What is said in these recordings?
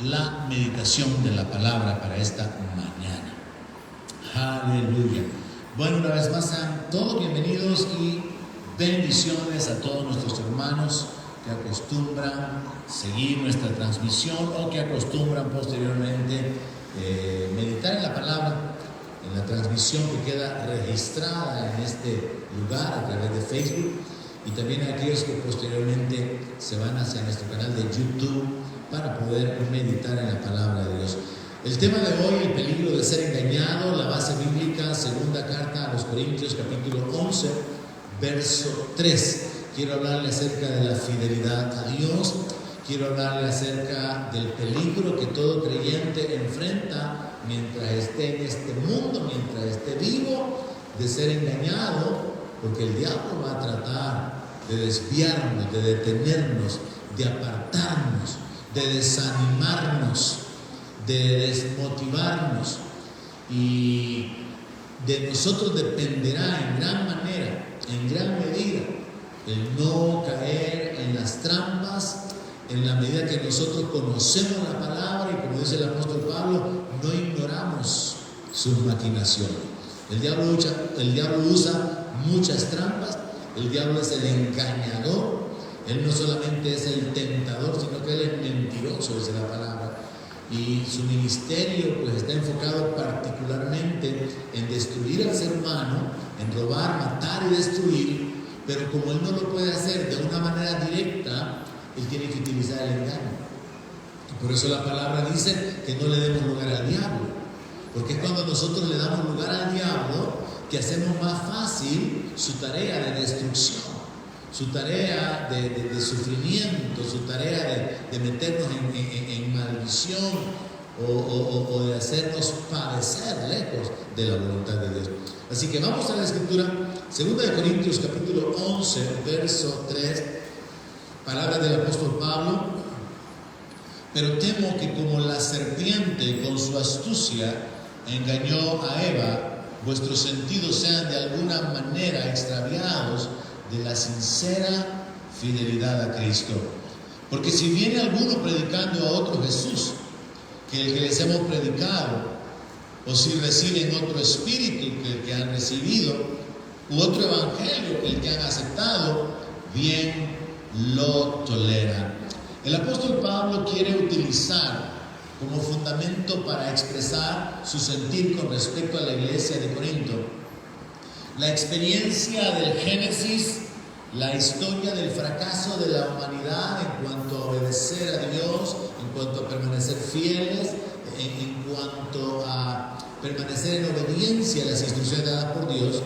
la meditación de la palabra para esta mañana. Aleluya. Bueno, una vez más sean todos bienvenidos y bendiciones a todos nuestros hermanos que acostumbran seguir nuestra transmisión o que acostumbran posteriormente meditar en la palabra, en la transmisión que queda registrada en este lugar a través de Facebook, y también a aquellos que posteriormente se van hacia nuestro canal de YouTube para poder meditar en la palabra de Dios. El tema de hoy, el peligro de ser engañado, la base bíblica, segunda carta a los Corintios, capítulo 11, verso 3. Quiero hablarle acerca de la fidelidad a Dios. Quiero hablarle acerca del peligro que todo creyente enfrenta mientras esté en este mundo, mientras esté vivo, de ser engañado, porque el diablo va a tratar de desviarnos, de detenernos, de apartarnos, de desanimarnos, de desmotivarnos, y de nosotros dependerá en gran manera, en gran medida, el no caer en las trampas, en la medida que nosotros conocemos la palabra y, como dice el apóstol Pablo, no ignoramos sus maquinaciones. El diablo usa muchas trampas. El diablo es el engañador. Él no solamente es el tentador, sino que él es mentiroso, dice la palabra. Y su ministerio pues está enfocado particularmente en destruir al ser humano, en robar, matar y destruir. Pero como él no lo puede hacer de una manera directa, él tiene que utilizar el engaño. Y por eso la palabra dice que no le demos lugar al diablo, porque es cuando nosotros le damos lugar al diablo que hacemos más fácil su tarea de destrucción, su tarea de sufrimiento, su tarea de meternos en maldición o de hacernos padecer lejos de la voluntad de Dios. Así que vamos a la escritura, 2 Corintios capítulo 11, verso 3, palabras del apóstol Pablo. Pero temo que como la serpiente con su astucia engañó a Eva, vuestros sentidos sean de alguna manera extraviados de la sincera fidelidad a Cristo. Porque si viene alguno predicando a otro Jesús que el que les hemos predicado, o si reciben otro espíritu que el que han recibido, u otro evangelio que el que han aceptado, bien lo toleran. El apóstol Pablo quiere utilizar como fundamento para expresar su sentir con respecto a la iglesia de Corinto la experiencia del Génesis, la historia del fracaso de la humanidad en cuanto a obedecer a Dios, en cuanto a permanecer fieles, en cuanto a permanecer en obediencia a las instrucciones dadas por Dios.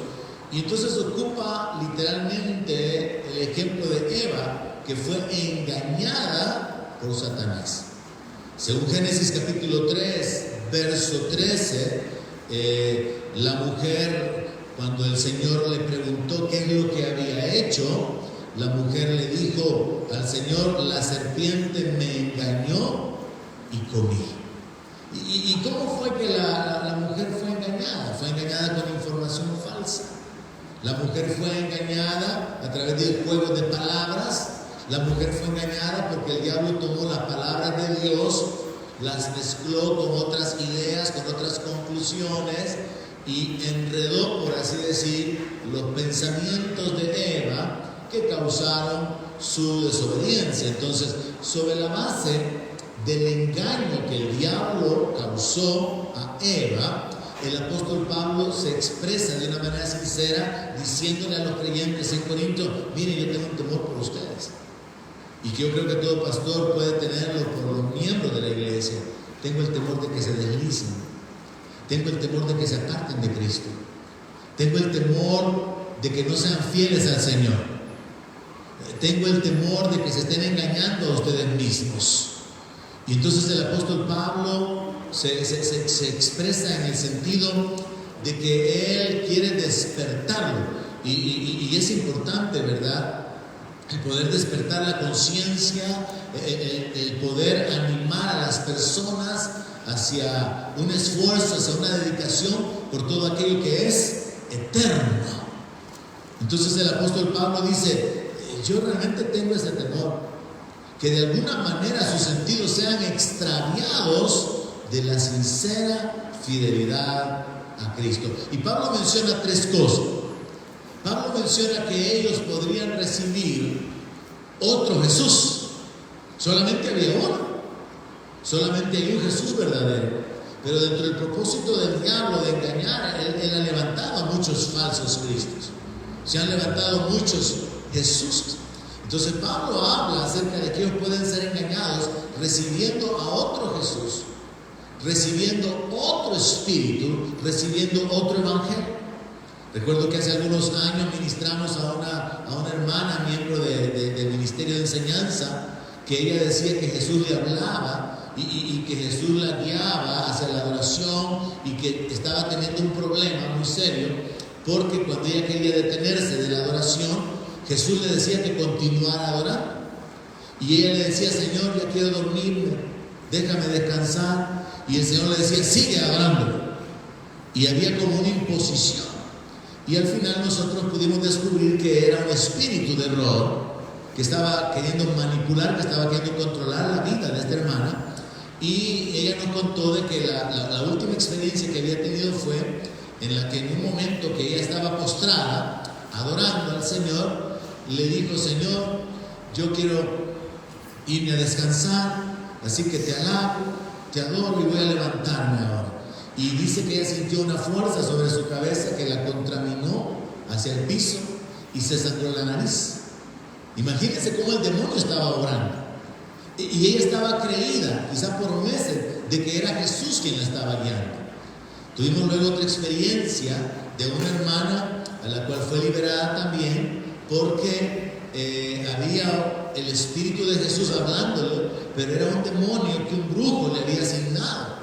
Y entonces ocupa literalmente el ejemplo de Eva, que fue engañada por Satanás. Según Génesis capítulo 3, verso 13, la mujer, cuando el Señor le preguntó qué es lo que había hecho, la mujer le dijo al Señor: la serpiente me engañó y comí. ¿Y cómo fue que la mujer fue engañada? Fue engañada con información falsa. La mujer fue engañada a través de juegos de palabras. La mujer fue engañada porque el diablo tomó las palabras de Dios, las mezcló con otras ideas, con otras conclusiones, y enredó, por así decir, los pensamientos de Eva, que causaron su desobediencia. Entonces, sobre la base del engaño que el diablo causó a Eva, el apóstol Pablo se expresa de una manera sincera, diciéndole a los creyentes en Corinto: miren, yo tengo un temor por ustedes, y que yo creo que todo pastor puede tenerlo por los miembros de la iglesia. Tengo el temor de que se deslicen, tengo el temor de que se aparten de Cristo, tengo el temor de que no sean fieles al Señor, tengo el temor de que se estén engañando a ustedes mismos. Y entonces el apóstol Pablo se expresa en el sentido de que él quiere despertarlo, y es importante, ¿verdad?, el poder despertar la conciencia, el poder animar a las personas hacia un esfuerzo, hacia una dedicación por todo aquello que es eterno. Entonces el apóstol Pablo dice: yo realmente tengo ese temor, que de alguna manera sus sentidos sean extraviados engañados de la sincera fidelidad a Cristo. Y Pablo menciona tres cosas. Pablo menciona que ellos podrían recibir otro Jesús. Solamente había uno. Solamente hay un Jesús verdadero. Pero dentro del propósito del diablo de engañar, él ha levantado a muchos falsos cristos. Se han levantado muchos Jesús. Entonces Pablo habla acerca de que ellos pueden ser engañados recibiendo a otro Jesús, recibiendo otro espíritu, recibiendo otro evangelio. Recuerdo que hace algunos años ministramos a una hermana, miembro del Ministerio de Enseñanza, que ella decía que Jesús le hablaba y que Jesús la guiaba hacia la adoración y que estaba teniendo un problema muy serio, porque cuando ella quería detenerse de la adoración, Jesús le decía que continuara adorando. Y ella le decía: Señor, ya quiero dormirme, déjame descansar. Y el Señor le decía: sigue adorando. Y había como una imposición. Y al final nosotros pudimos descubrir que era un espíritu de error que estaba queriendo manipular, que estaba queriendo controlar la vida de esta hermana. Y ella nos contó de que la última experiencia que había tenido fue en la que en un momento que ella estaba postrada, adorando al Señor, le dijo: Señor, yo quiero irme a descansar, así que te alabo, te adoro y voy a levantarme ahora. Y dice que ella sintió una fuerza sobre su cabeza que la contaminó hacia el piso y se sangró la nariz. Imagínense cómo el demonio estaba obrando. Y ella estaba creída, quizá por meses, de que era Jesús quien la estaba guiando. Tuvimos luego otra experiencia de una hermana a la cual fue liberada también, porque había el Espíritu de Jesús hablándole, pero era un demonio que un brujo le había asignado.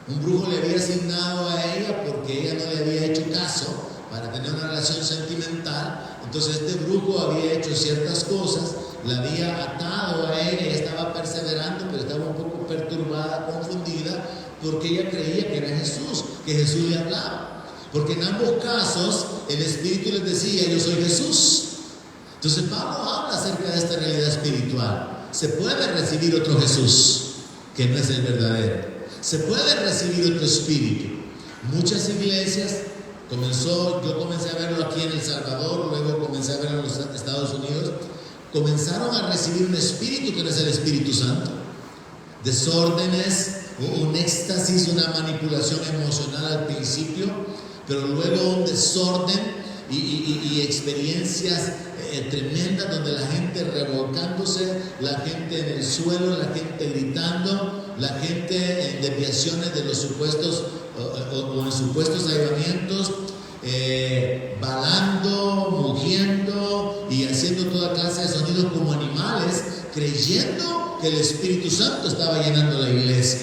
Un brujo le había asignado a ella porque ella no le había hecho caso para tener una relación sentimental. Entonces este brujo había hecho ciertas cosas, la había atado a ella, ella estaba perseverando, pero estaba un poco perturbada, confundida, porque ella creía que era Jesús, que Jesús le hablaba. Porque en ambos casos el Espíritu les decía: yo soy Jesús. Entonces Pablo habla acerca de esta realidad espiritual. Se puede recibir otro Jesús que no es el verdadero. Se puede recibir otro espíritu. Muchas iglesias yo comencé a verlo aquí en El Salvador, luego comencé a verlo en los Estados Unidos, comenzaron a recibir un espíritu que no es el Espíritu Santo. Desórdenes, un éxtasis, una manipulación emocional al principio, pero luego un desorden y experiencias tremendas donde la gente revolcándose, la gente en el suelo, la gente gritando, la gente en desviaciones de los supuestos o en supuestos avivamientos, balando, mugiendo y haciendo toda clase de sonidos como animales, creyendo que el Espíritu Santo estaba llenando la iglesia.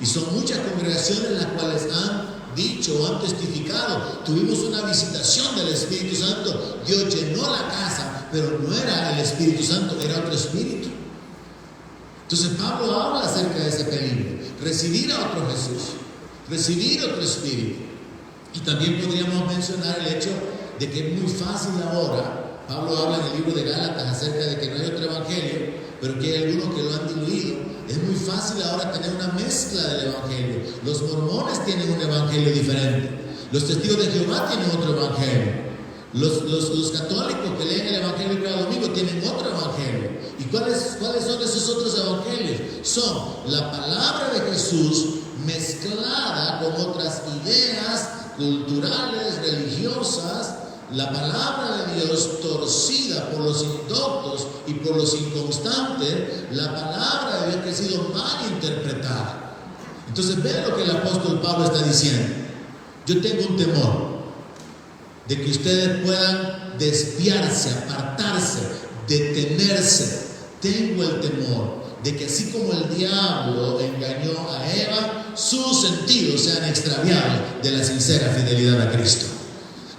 Y son muchas congregaciones las cuales han dicho o han testificado: tuvimos una visitación del Espíritu Santo, Dios llenó la casa, pero no era el Espíritu Santo, era otro espíritu. Entonces Pablo habla acerca de ese peligro: recibir a otro Jesús, recibir otro espíritu. Y también podríamos mencionar el hecho de que es muy fácil ahora. Pablo habla en el libro de Gálatas acerca de que no hay otro evangelio, pero que hay algunos que lo han diluido. Es muy fácil ahora tener una mezcla del evangelio. Los mormones tienen un evangelio diferente, los testigos de Jehová tienen otro evangelio, los católicos que leen el evangelio cada domingo tienen otro evangelio. ¿Y cuáles son esos otros evangelios? Son la palabra de Jesús mezclada con otras ideas culturales, religiosas, la palabra de Dios torcida por los indoctos y por los inconstantes, la palabra de Dios que ha sido mal interpretada. Entonces vean lo que el apóstol Pablo está diciendo: yo tengo un temor de que ustedes puedan desviarse, apartarse, detenerse. Tengo el temor de que así como el diablo engañó a Eva, sus sentidos sean extraviados de la sincera fidelidad a Cristo.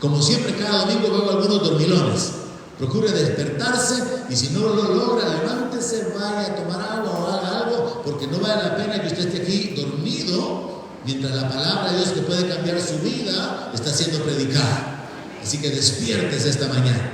Como siempre, cada domingo veo algunos dormilones. Procure despertarse y si no lo logra, levántese, vaya a tomar agua o haga algo, porque no vale la pena que usted esté aquí dormido mientras la palabra de Dios, que puede cambiar su vida, está siendo predicada. Así que despiértese esta mañana.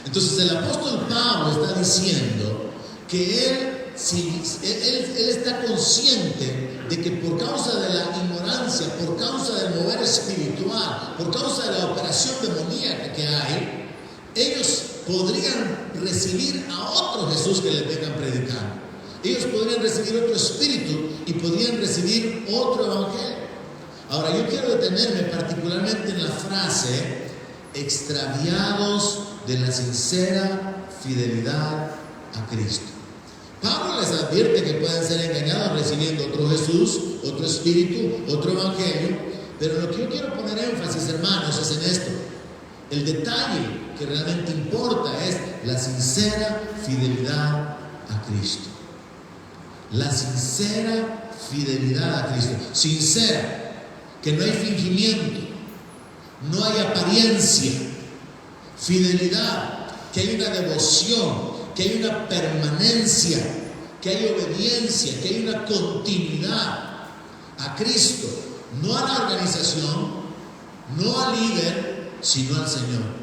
Entonces el apóstol Pablo está diciendo que él él está consciente de que por causa de la ignorancia, por causa del mover espiritual, por causa de la operación demoníaca que hay, ellos podrían recibir a otro Jesús que le vengan predicando. Ellos podrían recibir otro espíritu y podrían recibir otro evangelio. Ahora, yo quiero detenerme particularmente en la frase extraviados de la sincera fidelidad a Cristo. Pablo les advierte que pueden ser engañados recibiendo otro Jesús, otro espíritu, otro evangelio, pero lo que yo quiero poner énfasis, hermanos, es en esto. El detalle que realmente importa es la sincera fidelidad a Cristo. La sincera fidelidad a Cristo. Sincera, que no hay fingimiento, no hay apariencia. Fidelidad, que hay una devoción, que hay una permanencia, que hay obediencia, que hay una continuidad a Cristo, no a la organización, no al líder, sino al Señor.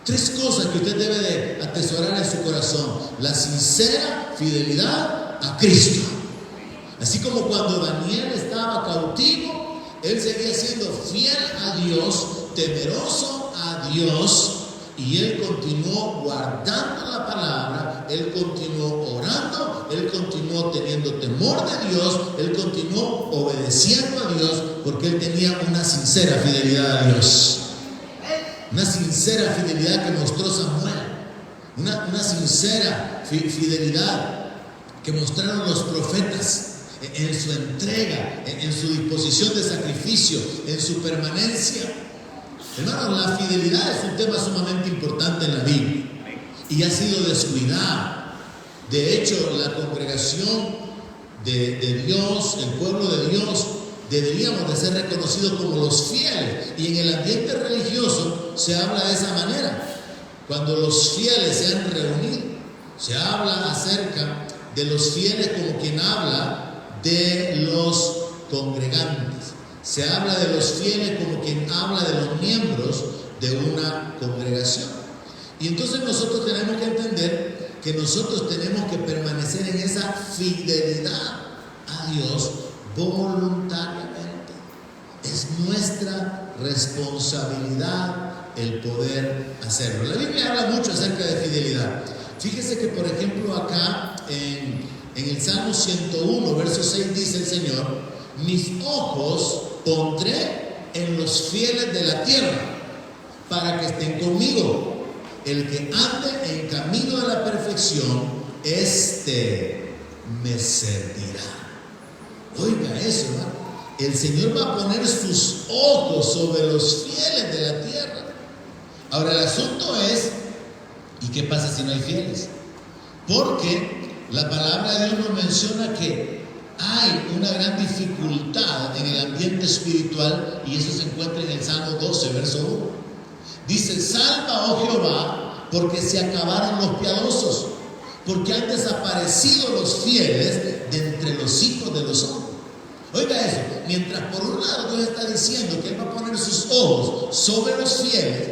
3 cosas que usted debe de atesorar en su corazón: la sincera fidelidad a Cristo. Así como cuando Daniel estaba cautivo, él seguía siendo fiel a Dios, temeroso a Dios, y él continuó guardando la palabra, él continuó orando, él continuó teniendo temor de Dios, él continuó obedeciendo a Dios, porque él tenía una sincera fidelidad a Dios. Una sincera fidelidad que mostró Samuel, una sincera fidelidad que mostraron los profetas en su entrega, en su disposición de sacrificio, en su permanencia. Hermanos, la fidelidad es un tema sumamente importante en la Biblia y ha sido descuidado. De hecho, la congregación de Dios, el pueblo de Dios, deberíamos de ser reconocidos como los fieles, y en el ambiente religioso se habla de esa manera. Cuando los fieles se han reunido, se habla acerca de los fieles como quien habla de los congregantes. Se habla de los fieles como quien habla de los miembros de una congregación. Y entonces nosotros tenemos que entender que nosotros tenemos que permanecer en esa fidelidad a Dios voluntariamente. Es nuestra responsabilidad el poder hacerlo. La Biblia habla mucho acerca de fidelidad. Fíjese que, por ejemplo, acá en el Salmo 101, verso 6, dice el Señor: mis ojos pondré en los fieles de la tierra para que estén conmigo. El que ande en camino de la perfección, este me servirá. Oiga eso, ¿no? El Señor va a poner sus ojos sobre los fieles de la tierra. Ahora, el asunto es, ¿y qué pasa si no hay fieles? Porque la palabra de Dios nos menciona que hay una gran dificultad en el ambiente espiritual, y eso se encuentra en el Salmo 12, verso 1. Dice: salva, oh Jehová, porque se acabaron los piadosos, porque han desaparecido los fieles de entre los hijos de los hombres. Oiga eso, mientras por un lado Dios está diciendo que Él va a poner sus ojos sobre los fieles,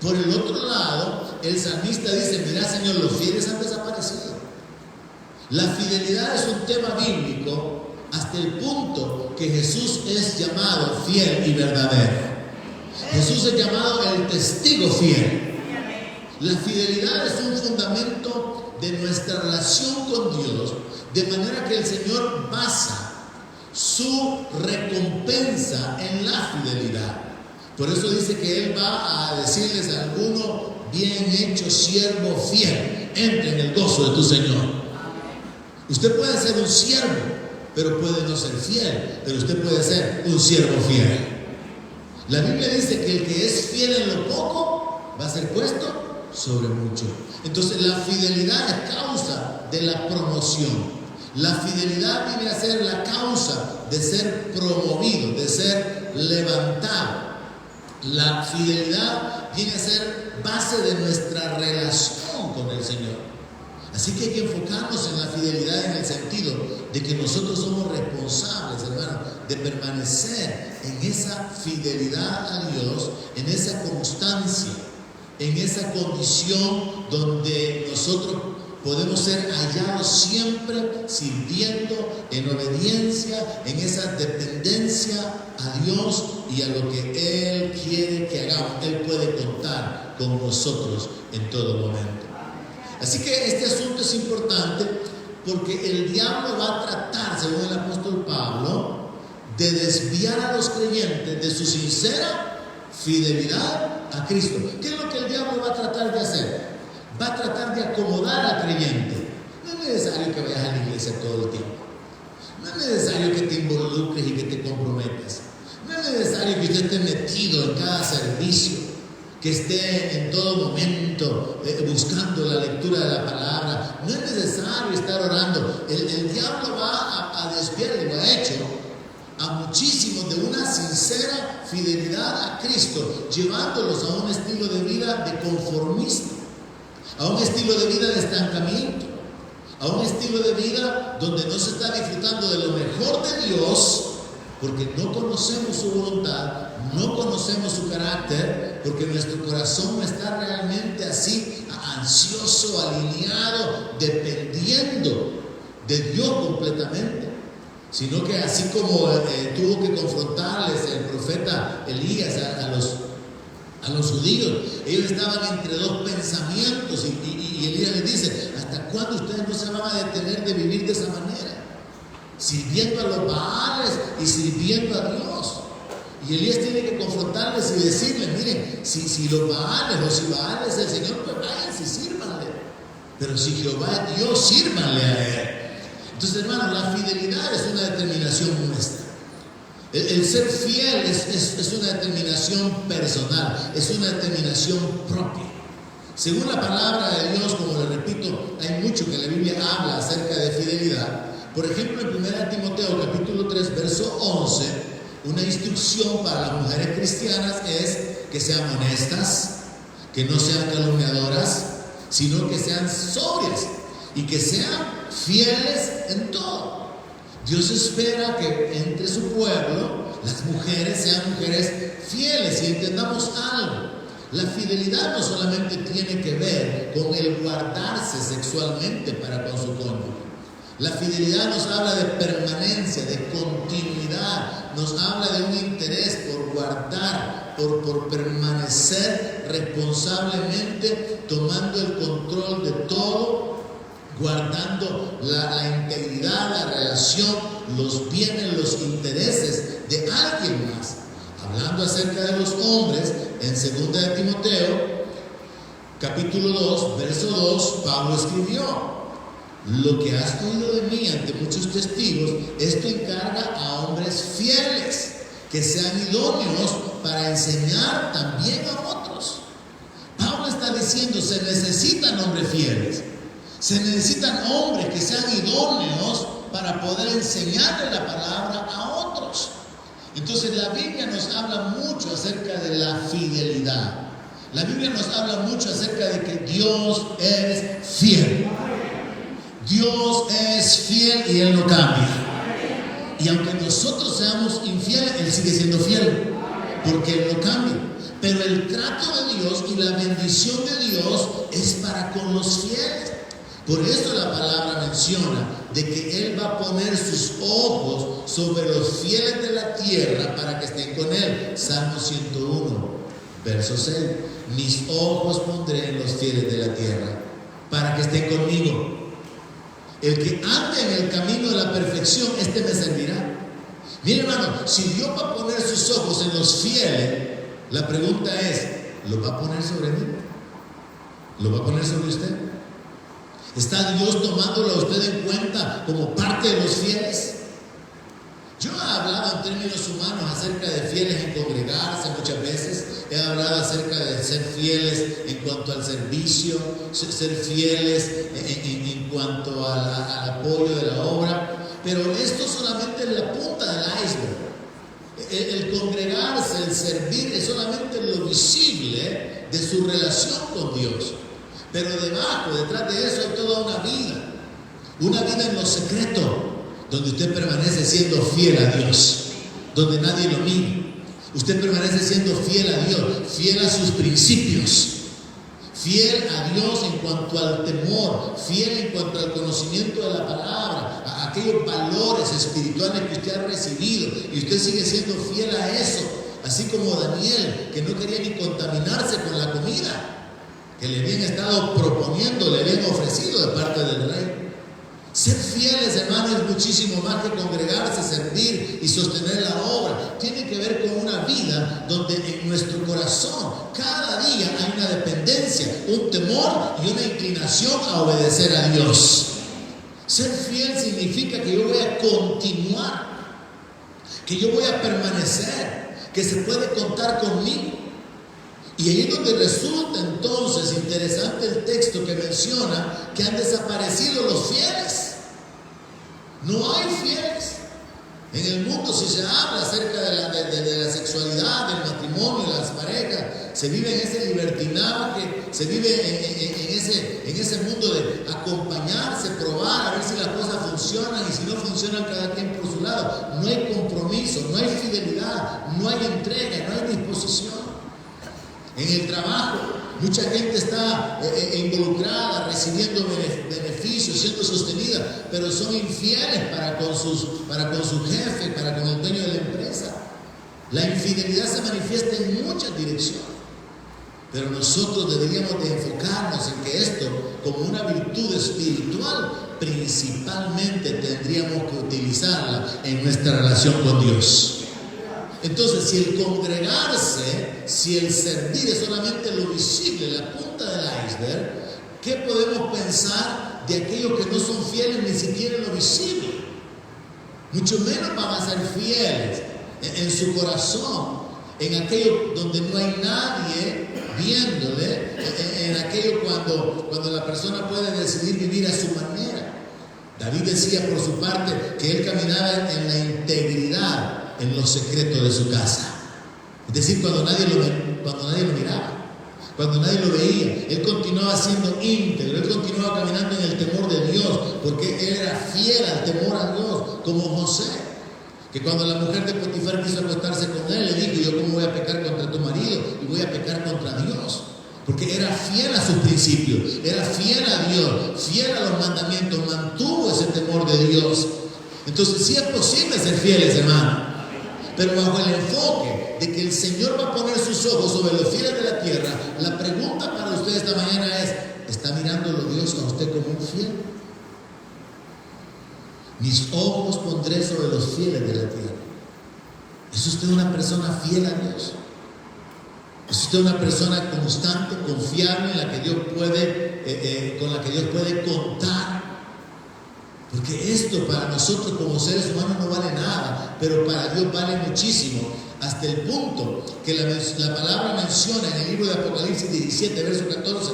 por el otro lado el salmista dice: mira, Señor, los fieles han desaparecido. La fidelidad es un tema bíblico hasta el punto que Jesús es llamado fiel y verdadero. Jesús es llamado el testigo fiel. La fidelidad es un fundamento de nuestra relación con Dios, de manera que el Señor basa su recompensa en la fidelidad. Por eso dice que Él va a decirles a alguno: bien hecho, siervo fiel, entra en el gozo de tu Señor. Usted puede ser un siervo, pero puede no ser fiel, pero usted puede ser un siervo fiel. La Biblia dice que el que es fiel en lo poco va a ser puesto sobre mucho. Entonces, la fidelidad es causa de la promoción. La fidelidad viene a ser la causa de ser promovido, de ser levantado. La fidelidad viene a ser base de nuestra relación con el Señor. Así que hay que enfocarnos en la fidelidad en el sentido de que nosotros somos responsables, hermano, de permanecer en esa fidelidad a Dios, en esa constancia, en esa condición donde nosotros podemos ser hallados siempre sirviendo en obediencia, en esa dependencia a Dios y a lo que Él quiere que hagamos. Él puede contar con nosotros en todo momento. Así que este asunto es importante porque el diablo va a tratar, según el apóstol Pablo, de desviar a los creyentes de su sincera fidelidad a Cristo. ¿Qué es lo que el diablo va a tratar de hacer? Va a tratar de acomodar al creyente. No es necesario que vayas a la iglesia todo el tiempo. No es necesario que te involucres y que te comprometas. No es necesario que usted esté metido en cada servicio, que esté en todo momento buscando la lectura de la palabra. No es necesario estar orando. El diablo va a desviar, y lo ha hecho, a muchísimos de una sincera fidelidad a Cristo, llevándolos a un estilo de vida de conformismo, a un estilo de vida de estancamiento, a un estilo de vida donde no se está disfrutando de lo mejor de Dios, porque no conocemos su voluntad, no conocemos su carácter, porque nuestro corazón no está realmente así, ansioso, alineado, dependiendo de Dios completamente, sino que así como tuvo que confrontarles el profeta Elías a los judíos, ellos estaban entre dos pensamientos y Elías les dice: ¿hasta cuándo ustedes no se van a detener de vivir de esa manera? Sirviendo a los Baales y sirviendo a Dios. Y Elías tiene que confrontarles y decirles: miren, si los Baales o si Baal es el Señor, pues váyanse y sírvanle. Pero si Jehová es Dios, sírvanle a Él. Entonces, hermanos, la fidelidad es una determinación nuestra. El ser fiel es una determinación personal, es una determinación propia. Según la palabra de Dios, como le repito, hay mucho que la Biblia habla acerca de fidelidad. Por ejemplo, en 1 Timoteo capítulo 3, verso 11, una instrucción para las mujeres cristianas es que sean honestas, que no sean calumniadoras, sino que sean sobrias y que sean fieles en todo. Dios espera que entre su pueblo las mujeres sean mujeres fieles. Y entendamos algo: la fidelidad no solamente tiene que ver con el guardarse sexualmente para con su cónyuge. La fidelidad nos habla de permanencia, de continuidad, nos habla de un interés por guardar, por permanecer responsablemente, tomando el control de todo, guardando la integridad, la relación, los bienes, los intereses de alguien más. Hablando acerca de los hombres, en 2 Timoteo, capítulo 2, verso 2, Pablo escribió: lo que has oído de mí ante muchos testigos, esto encarga a hombres fieles, que sean idóneos para enseñar también a otros. Pablo está diciendo: se necesitan hombres fieles. Se necesitan hombres que sean idóneos para poder enseñarle la palabra a otros. Entonces la Biblia nos habla mucho acerca de la fidelidad. La Biblia nos habla mucho acerca de que Dios es fiel. Dios es fiel y Él no cambia. Y aunque nosotros seamos infieles, Él sigue siendo fiel, porque Él no cambia. Pero el trato de Dios y la bendición de Dios es para con los fieles. Por eso la palabra menciona de que Él va a poner sus ojos sobre los fieles de la tierra para que estén con Él. Salmo 101, verso 6. Mis ojos pondré en los fieles de la tierra para que estén conmigo. El que ande en el camino de la perfección, este me servirá. Mire, hermano, si Dios va a poner sus ojos en los fieles, la pregunta es: ¿lo va a poner sobre mí? ¿Lo va a poner sobre usted? ¿Está Dios tomándolo a usted en cuenta como parte de los fieles? Yo he hablado en términos humanos acerca de fieles en congregarse muchas veces. He hablado acerca de ser fieles en cuanto al servicio, ser fieles en cuanto al apoyo de la obra. Pero esto solamente es la punta del iceberg. El congregarse, el servir, es solamente lo visible de su relación con Dios. Pero debajo, detrás de eso, hay toda una vida en lo secreto, donde usted permanece siendo fiel a Dios, donde nadie lo mira. Usted permanece siendo fiel a Dios, fiel a sus principios, fiel a Dios en cuanto al temor, fiel en cuanto al conocimiento de la palabra, a aquellos valores espirituales que usted ha recibido, y usted sigue siendo fiel a eso, así como Daniel, que no quería ni contaminarse con la comida que le habían estado proponiendo, le habían ofrecido de parte del rey. Ser fieles, hermanos, es muchísimo más que congregarse, servir y sostener la obra. Tiene que ver con una vida donde en nuestro corazón cada día hay una dependencia, un temor y una inclinación a obedecer a Dios. Ser fiel significa que yo voy a continuar, que yo voy a permanecer, que se puede contar conmigo. Y ahí es donde resulta entonces interesante el texto que menciona que han desaparecido los fieles. No hay fieles. En el mundo, si se habla acerca de la sexualidad, del matrimonio, de las parejas, se vive en ese libertinaje, que se vive en ese mundo de acompañarse, probar, a ver si las cosas funcionan, y si no funcionan, cada quien por su lado. No hay compromiso, no hay fidelidad, no hay entrega, no hay disposición. En el trabajo, mucha gente está involucrada, recibiendo beneficios, siendo sostenida, pero son infieles para con su jefe, para con el dueño de la empresa. La infidelidad se manifiesta en muchas direcciones, pero nosotros deberíamos de enfocarnos en que esto, como una virtud espiritual, principalmente tendríamos que utilizarla en nuestra relación con Dios. Entonces, si el congregarse, si el servir es solamente lo visible, la punta del iceberg, ¿qué podemos pensar de aquellos que no son fieles ni siquiera en lo visible? Mucho menos van a ser fieles en su corazón, en aquello donde no hay nadie viéndole, en aquello cuando la persona puede decidir vivir a su manera. David decía por su parte que él caminaba en la integridad, en los secretos de su casa. Es decir, cuando nadie lo miraba, cuando nadie lo veía, él continuaba siendo íntegro, él continuaba caminando en el temor de Dios, porque él era fiel al temor a Dios, como José, que cuando la mujer de Potifar quiso acostarse con él, le dijo: yo cómo voy a pecar contra tu marido, y voy a pecar contra Dios, porque era fiel a sus principios, era fiel a Dios, fiel a los mandamientos, mantuvo ese temor de Dios. Entonces sí es posible ser fieles, hermano, pero bajo el enfoque de que el Señor va a poner sus ojos sobre los fieles de la tierra. La pregunta para usted esta mañana es: ¿está mirándolo Dios a usted como un fiel? Mis ojos pondré sobre los fieles de la tierra. ¿Es usted una persona fiel a Dios? ¿Es usted una persona constante, confiable, en la que Dios puede, con la que Dios puede contar? Porque esto para nosotros como seres humanos no vale nada, pero para Dios vale muchísimo, hasta el punto que la palabra menciona en el libro de Apocalipsis 17, verso 14,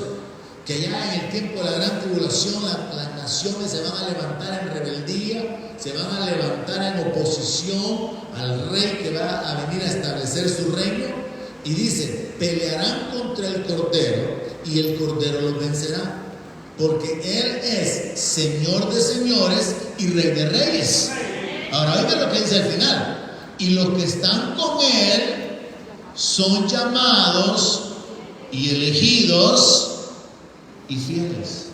que allá en el tiempo de la gran tribulación las naciones se van a levantar en rebeldía, se van a levantar en oposición al rey que va a venir a establecer su reino, y dice: pelearán contra el Cordero y el Cordero los vencerá, porque Él es Señor de señores y Rey de reyes. Ahora oiga lo que dice al final: y los que están con Él son llamados y elegidos y fieles.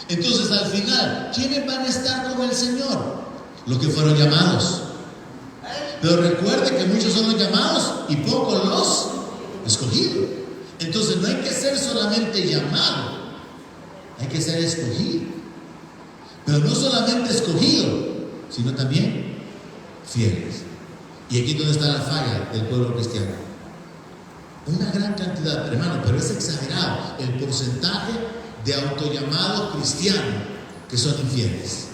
Entonces al final, ¿quiénes van a estar con el Señor? Los que fueron llamados. Pero recuerde que muchos son los llamados y pocos los escogidos. Entonces no hay que ser solamente llamado, hay que ser escogido. Pero no solamente escogido, sino también fieles. Y aquí es donde está la falla del pueblo cristiano. Una gran cantidad, hermano, pero es exagerado el porcentaje de autollamados cristianos que son infieles.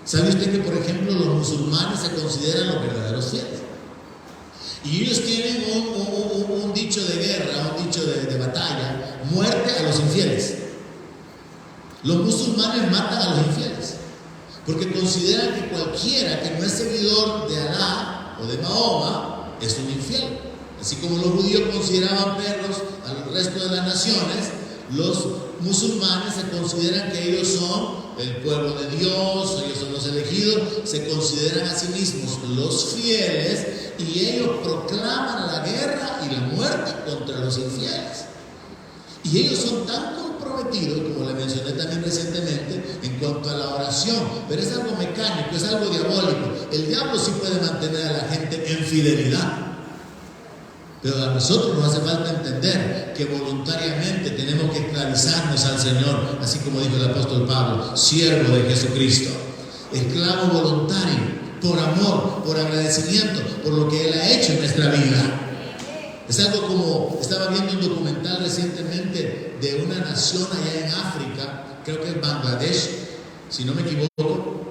¿Sabe usted que, por ejemplo, los musulmanes se consideran los verdaderos fieles? Y ellos tienen un dicho de guerra, un dicho de batalla: muerte a los infieles. Los musulmanes matan a los infieles, porque consideran que cualquiera que no es seguidor de Alá o de Mahoma es un infiel. Así como los judíos consideraban perros al resto de las naciones, los musulmanes se consideran que ellos son el pueblo de Dios, ellos son los elegidos, se consideran a sí mismos los fieles, y ellos proclaman la guerra y la muerte contra los infieles. Y ellos son tan comprometidos, como le mencioné también recientemente, en cuanto a la oración, pero es algo mecánico, es algo diabólico. El diablo sí puede mantener a la gente en fidelidad, pero a nosotros nos hace falta entender que voluntariamente tenemos que esclavizarnos al Señor, así como dijo el apóstol Pablo, siervo de Jesucristo, esclavo voluntario, por amor, por agradecimiento, por lo que Él ha hecho en nuestra vida. Es algo como, estaba viendo un documental recientemente de una nación allá en África, creo que es Bangladesh, si no me equivoco,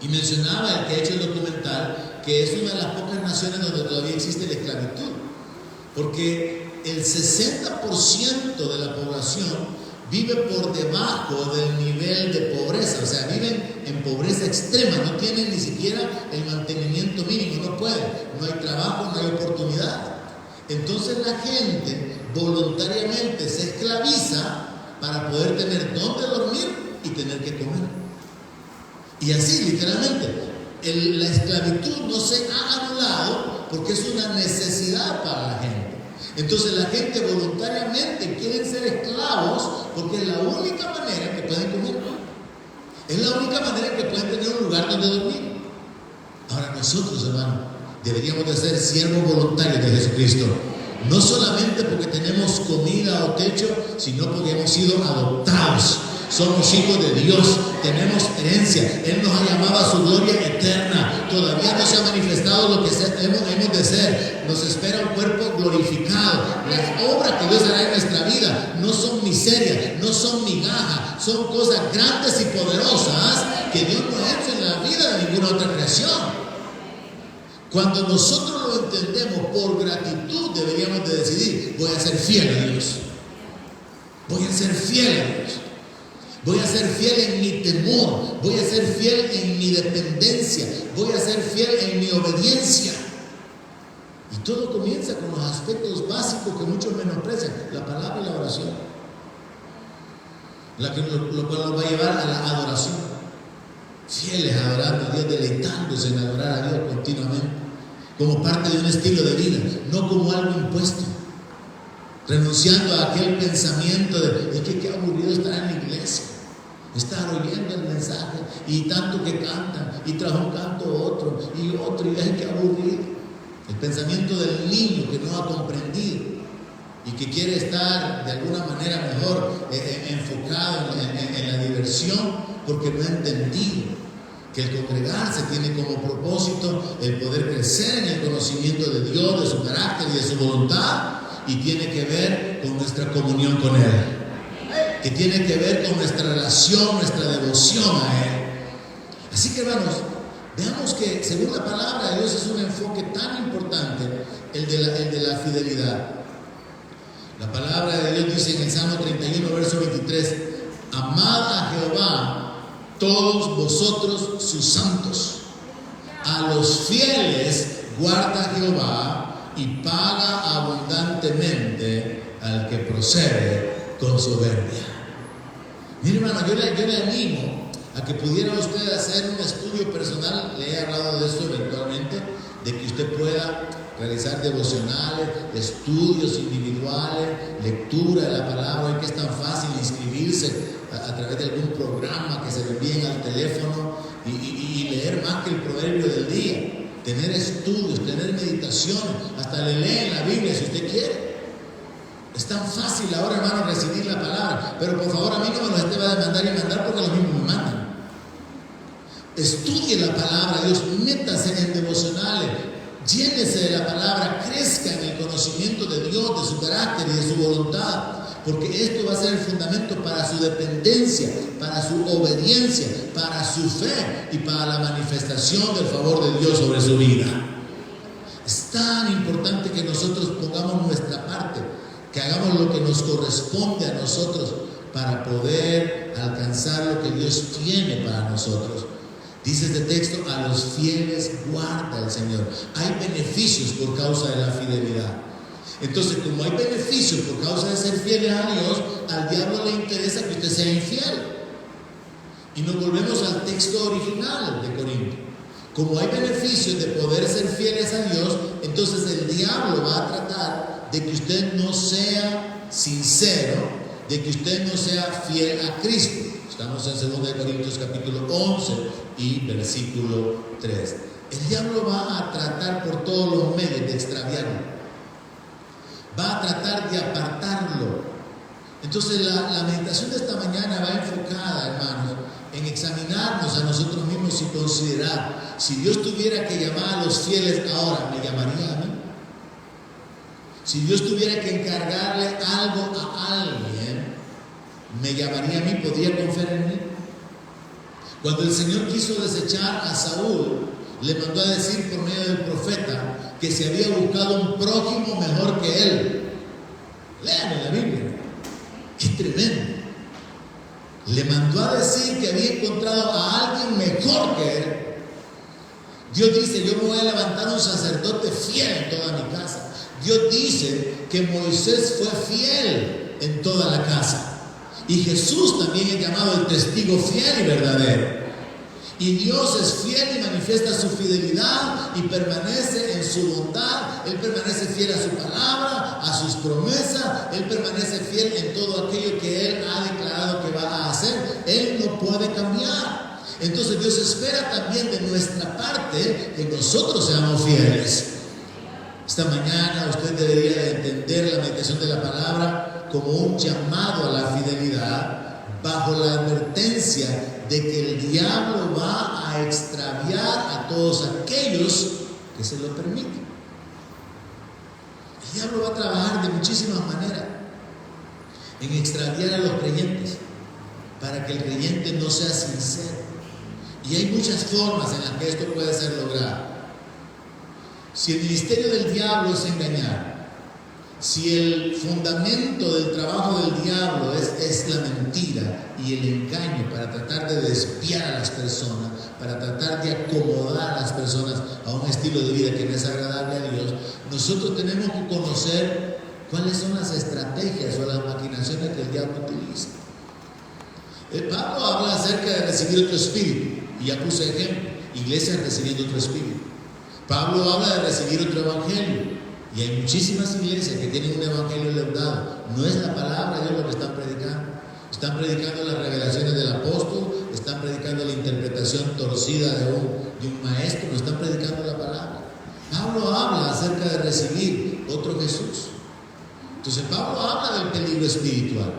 y mencionaba el que ha hecho el documental que es una de las pocas naciones donde todavía existe la esclavitud, porque el 60% de la población vive por debajo del nivel de pobreza, o sea, viven en pobreza extrema, no tienen ni siquiera el mantenimiento mínimo, no pueden, no hay trabajo, no hay oportunidad. Entonces la gente voluntariamente se esclaviza para poder tener dónde dormir y tener que comer. Y así, literalmente, la esclavitud no se ha anulado porque es una necesidad para la gente. Entonces la gente voluntariamente quiere ser esclavos porque es la única manera que pueden comer. Es la única manera que pueden tener un lugar donde dormir. Ahora nosotros, hermano, deberíamos de ser siervos voluntarios de Jesucristo. No solamente porque tenemos comida o techo, sino porque hemos sido adoptados. Somos hijos de Dios, tenemos herencia. Él nos ha llamado a su gloria eterna. Todavía no se ha manifestado lo que hemos de ser. Nos espera un cuerpo glorificado. Las obras que Dios hará en nuestra vida no son miseria, no son migajas, son cosas grandes y poderosas que Dios no ha hecho en la vida de ninguna otra creación. Cuando nosotros lo entendemos por gratitud, deberíamos de decidir: voy a ser fiel a Dios, voy a ser fiel a Dios, voy a ser fiel en mi temor, voy a ser fiel en mi dependencia, voy a ser fiel en mi obediencia. Y todo comienza con los aspectos básicos que muchos menosprecian: la palabra y la oración, lo cual nos va a llevar a la adoración. Fieles adorando a Dios, deleitándose en adorar a Dios continuamente, como parte de un estilo de vida, no como algo impuesto, renunciando a aquel pensamiento de que qué aburrido estar en la iglesia, estar oyendo el mensaje y tanto que cantan y tras un canto otro y ay, qué aburrido. El pensamiento del niño que no ha comprendido y que quiere estar de alguna manera mejor enfocado en la diversión, porque no ha entendido que el congregarse tiene como propósito el poder crecer en el conocimiento de Dios, de su carácter y de su voluntad, y tiene que ver con nuestra comunión con Él, que tiene que ver con nuestra relación, nuestra devoción a Él. Así que, hermanos, veamos que según la palabra de Dios es un enfoque tan importante el de la fidelidad. La palabra de Dios dice en el Salmo 31, verso 23: amad a Jehová todos vosotros sus santos, a los fieles guarda Jehová y paga abundantemente al que procede con soberbia. Mire, hermano, yo le animo a que pudiera usted hacer un estudio personal. Le he hablado de esto eventualmente, de que usted pueda realizar devocionales, estudios individuales, lectura de la palabra. Hoy que es tan fácil inscribirse a través de algún programa que se le envíen al teléfono y leer más que el proverbio del día, tener estudios, tener meditaciones, hasta le leen la Biblia si usted quiere. Es tan fácil ahora, hermano, recibir la palabra, pero por favor a mí no me lo esté va a demandar y mandar porque los mismos me mandan. Estudie la palabra de Dios, métase en devocionales, llénese de la palabra, crezca en el conocimiento de Dios, de su carácter y de su voluntad, porque esto va a ser el fundamento para su dependencia, para su obediencia, para su fe y para la manifestación del favor de Dios sobre su vida. Es tan importante que nosotros pongamos nuestra parte, que hagamos lo que nos corresponde a nosotros para poder alcanzar lo que Dios tiene para nosotros. Dice este texto: a los fieles guarda el Señor. Hay beneficios por causa de la fidelidad. Entonces, como hay beneficios por causa de ser fieles a Dios, al diablo le interesa que usted sea infiel. Y nos volvemos al texto original de Corinto. Como hay beneficios de poder ser fieles a Dios, entonces el diablo va a tratar de que usted no sea sincero de que usted no sea fiel a Cristo. Estamos en 2 Corintios capítulo 11 y versículo 3. El diablo va a tratar por todos los medios de extraviarlo. Va a tratar de apartarlo. Entonces la meditación de esta mañana va enfocada, hermanos, en examinarnos a nosotros mismos y considerar: si Dios tuviera que llamar a los fieles ahora, ¿me llamaría a mí? Si Dios tuviera que encargarle algo a alguien, ¿me llamaría a mí? ¿Podría confiar en mí? Cuando el Señor quiso desechar a Saúl, le mandó a decir por medio del profeta que se había buscado un prójimo mejor que él. Lean en la Biblia. ¡Qué tremendo! Le mandó a decir que había encontrado a alguien mejor que él. Dios dice: yo me voy a levantar un sacerdote fiel en toda mi casa. Dios dice que Moisés fue fiel en toda la casa. Y Jesús también es llamado el testigo fiel y verdadero. Y Dios es fiel y manifiesta su fidelidad y permanece en su bondad. Él permanece fiel a su palabra, a sus promesas. Él permanece fiel en todo aquello que Él ha declarado que va a hacer. Él no puede cambiar. Entonces Dios espera también de nuestra parte que nosotros seamos fieles. Esta mañana usted debería de entender la meditación de la palabra como un llamado a la fidelidad, bajo la advertencia de que el diablo va a extraviar a todos aquellos que se lo permiten. El diablo va a trabajar de muchísimas maneras en extraviar a los creyentes para que el creyente no sea sincero. Y hay muchas formas en las que esto puede ser logrado. Si el ministerio del diablo es engañar, si el fundamento del trabajo del diablo es la mentira y el engaño para tratar de desviar a las personas, para tratar de acomodar a las personas a un estilo de vida que no es agradable a Dios, nosotros tenemos que conocer cuáles son las estrategias o las maquinaciones que el diablo utiliza. Pablo habla acerca de recibir otro espíritu, y ya puse ejemplo: iglesias recibiendo otro espíritu. Pablo habla de recibir otro evangelio. Y hay muchísimas iglesias que tienen un evangelio leudado. No es la palabra de Dios lo que están predicando. Están predicando las revelaciones del apóstol, están predicando la interpretación torcida de un maestro, no están predicando la palabra. Pablo habla acerca de recibir otro Jesús. Entonces Pablo habla del peligro espiritual.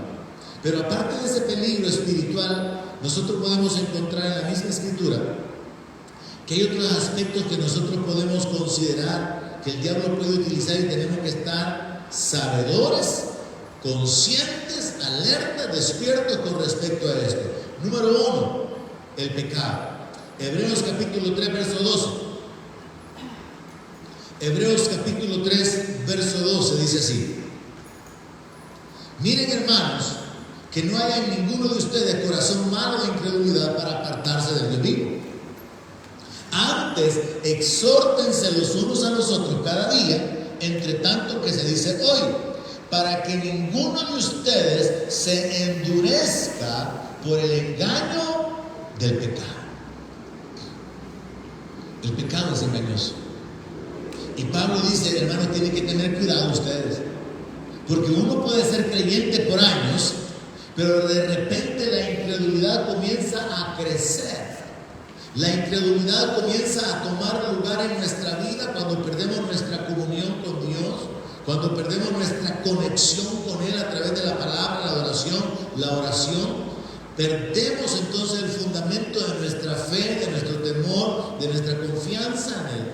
Pero aparte de ese peligro espiritual, nosotros podemos encontrar en la misma escritura que hay otros aspectos que nosotros podemos considerar que el diablo puede utilizar, y tenemos que estar sabedores, conscientes, alertas, despiertos con respecto a esto. Número 1, el pecado. Hebreos capítulo 3, verso 12. Hebreos capítulo 3, verso 12 dice así: miren, hermanos, que no haya en ninguno de ustedes corazón malo de incredulidad para apartarse del Dios vivo. Antes, exhórtense los unos a los otros cada día, entre tanto que se dice hoy, para que ninguno de ustedes se endurezca por el engaño del pecado. El pecado es engañoso. Y Pablo dice: hermanos, tienen que tener cuidado ustedes, porque uno puede ser creyente por años, pero de repente la incredulidad comienza a crecer. La incredulidad comienza a tomar lugar en nuestra vida cuando perdemos nuestra comunión con Dios, cuando perdemos nuestra conexión con Él a través de la palabra, la oración. Perdemos entonces el fundamento de nuestra fe, de nuestro temor, de nuestra confianza en Él.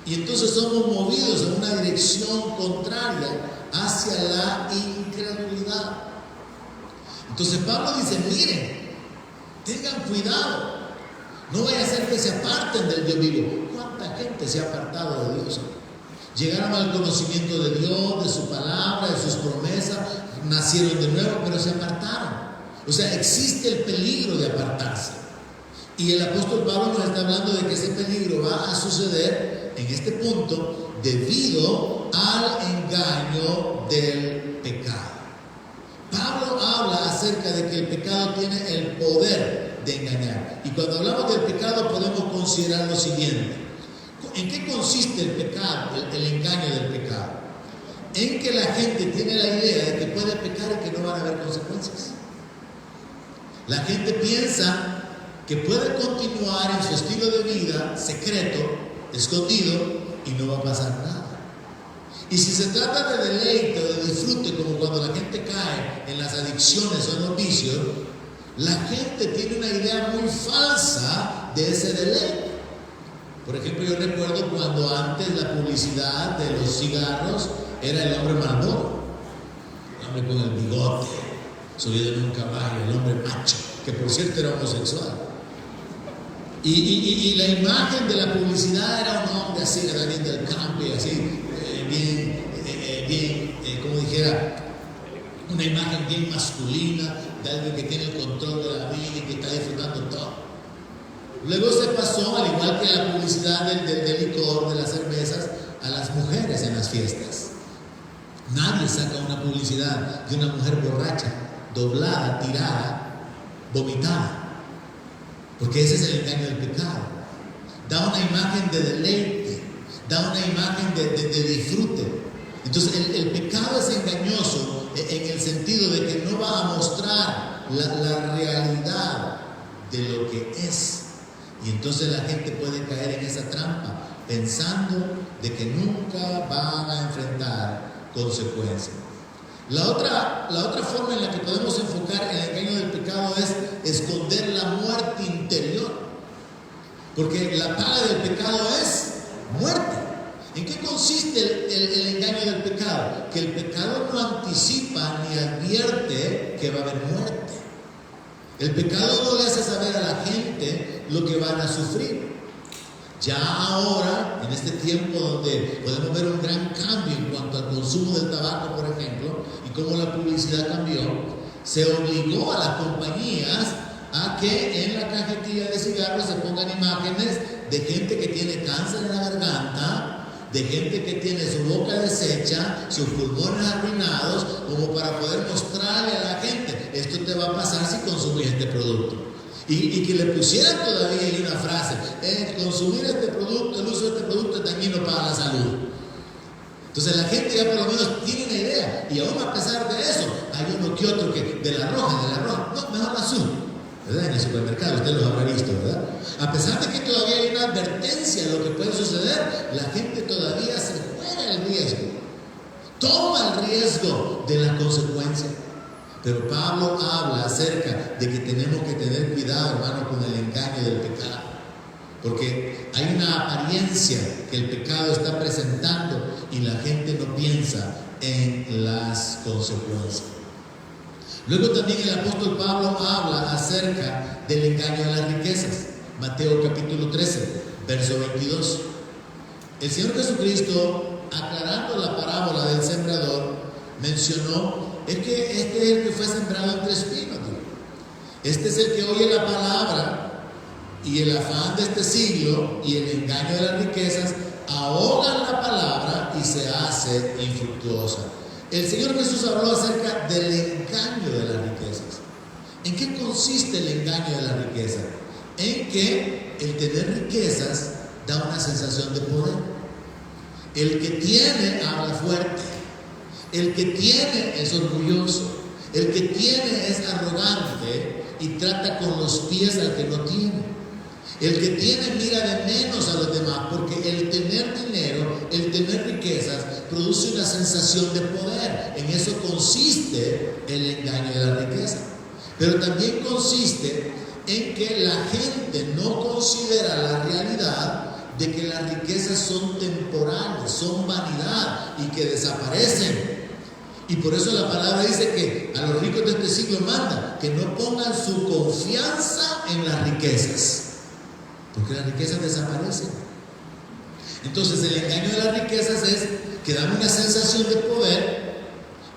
Y entonces somos movidos en una dirección contraria hacia la incredulidad. Entonces Pablo dice: miren, tengan cuidado. No vaya a ser que se aparten del Dios vivo. ¿Cuánta gente se ha apartado de Dios? Llegaron al conocimiento de Dios, de su palabra, de sus promesas, nacieron de nuevo, pero se apartaron. O sea, existe el peligro de apartarse. Y el apóstol Pablo nos está hablando de que ese peligro va a suceder en este punto debido al engaño del pecado. Pablo habla acerca de que el pecado tiene el poder de engañar. Y cuando hablamos del pecado podemos considerar lo siguiente: ¿en qué consiste el pecado, el engaño del pecado? en que la gente tiene la idea de que puede pecar y que no van a haber consecuencias. La gente piensa que puede continuar en su estilo de vida secreto, escondido, y no va a pasar nada. Y si se trata de deleite o de disfrute, como cuando la gente cae en las adicciones o en los vicios, la gente tiene una idea muy falsa de ese deleite. Por ejemplo, yo recuerdo cuando antes la publicidad de los cigarros era el hombre Marlboro, el hombre con el bigote, subido en un caballo, el hombre macho, que por cierto era homosexual. Y la imagen de la publicidad era un hombre así, era bien del campo y así, como dijera, una imagen bien masculina de alguien que tiene el control de la vida y que está disfrutando todo. Luego se pasó, al igual que la publicidad del licor, de las cervezas, a las mujeres en las fiestas. Nadie saca una publicidad de una mujer borracha, doblada, tirada, vomitada, porque ese es el engaño del pecado. Da una imagen de deleite, da una imagen de disfrute. Entonces el pecado es engañoso en el sentido de que no va a mostrar la realidad de lo que es. Y entonces la gente puede caer en esa trampa pensando de que nunca van a enfrentar consecuencias. La otra forma en la que podemos enfocar el engaño del pecado es esconder la muerte interior, porque la paga del pecado es muerte. ¿En qué consiste el engaño del pecado? Que el pecado no anticipa ni advierte que va a haber muerte. El pecado no le hace saber a la gente lo que van a sufrir. Ya ahora, en este tiempo donde podemos ver un gran cambio en cuanto al consumo del tabaco, por ejemplo, y cómo la publicidad cambió, se obligó a las compañías a que en la cajetilla de cigarros se pongan imágenes de gente que tiene cáncer en la garganta, de gente que tiene su boca deshecha, sus pulmones arruinados, como para poder mostrarle a la gente, esto te va a pasar si consumes este producto. Y que le pusieran todavía ahí una frase, consumir este producto, el uso de este producto es dañino para la salud. Entonces la gente ya por lo menos tiene una idea, y aún a pesar de eso, hay uno que otro que de la roja, no, mejor la azul, ¿verdad? En el supermercado, usted los habrá visto, ¿verdad? A pesar de que todavía hay una advertencia de lo que puede suceder, la gente todavía se juega el riesgo, toma el riesgo de la consecuencia. Pero Pablo habla acerca de que tenemos que tener cuidado, hermano, con el engaño del pecado, porque hay una apariencia que el pecado está presentando y la gente no piensa en las consecuencias. Luego también el apóstol Pablo habla acerca del engaño de las riquezas. Mateo capítulo 13, verso 22. El Señor Jesucristo, aclarando la parábola del sembrador, mencionó, es que este es el que fue sembrado entre espinos. Este es el que oye la palabra y el afán de este siglo y el engaño de las riquezas ahogan la palabra y se hace infructuosa. El Señor Jesús habló acerca del engaño de las riquezas. ¿En qué consiste el engaño de las riquezas? En que el tener riquezas da una sensación de poder. El que tiene habla fuerte. El que tiene es orgulloso. El que tiene es arrogante y trata con los pies al que no tiene. El que tiene mira de menos a los demás, porque el tener dinero, el tener riquezas, produce una sensación de poder. En eso consiste el engaño de la riqueza. Pero también consiste en que la gente no considera la realidad de que las riquezas son temporales, son vanidad y que desaparecen. Y por eso la palabra dice que a los ricos de este siglo manda que no pongan su confianza en las riquezas, porque las riquezas desaparecen. Entonces el engaño de las riquezas es que dan una sensación de poder,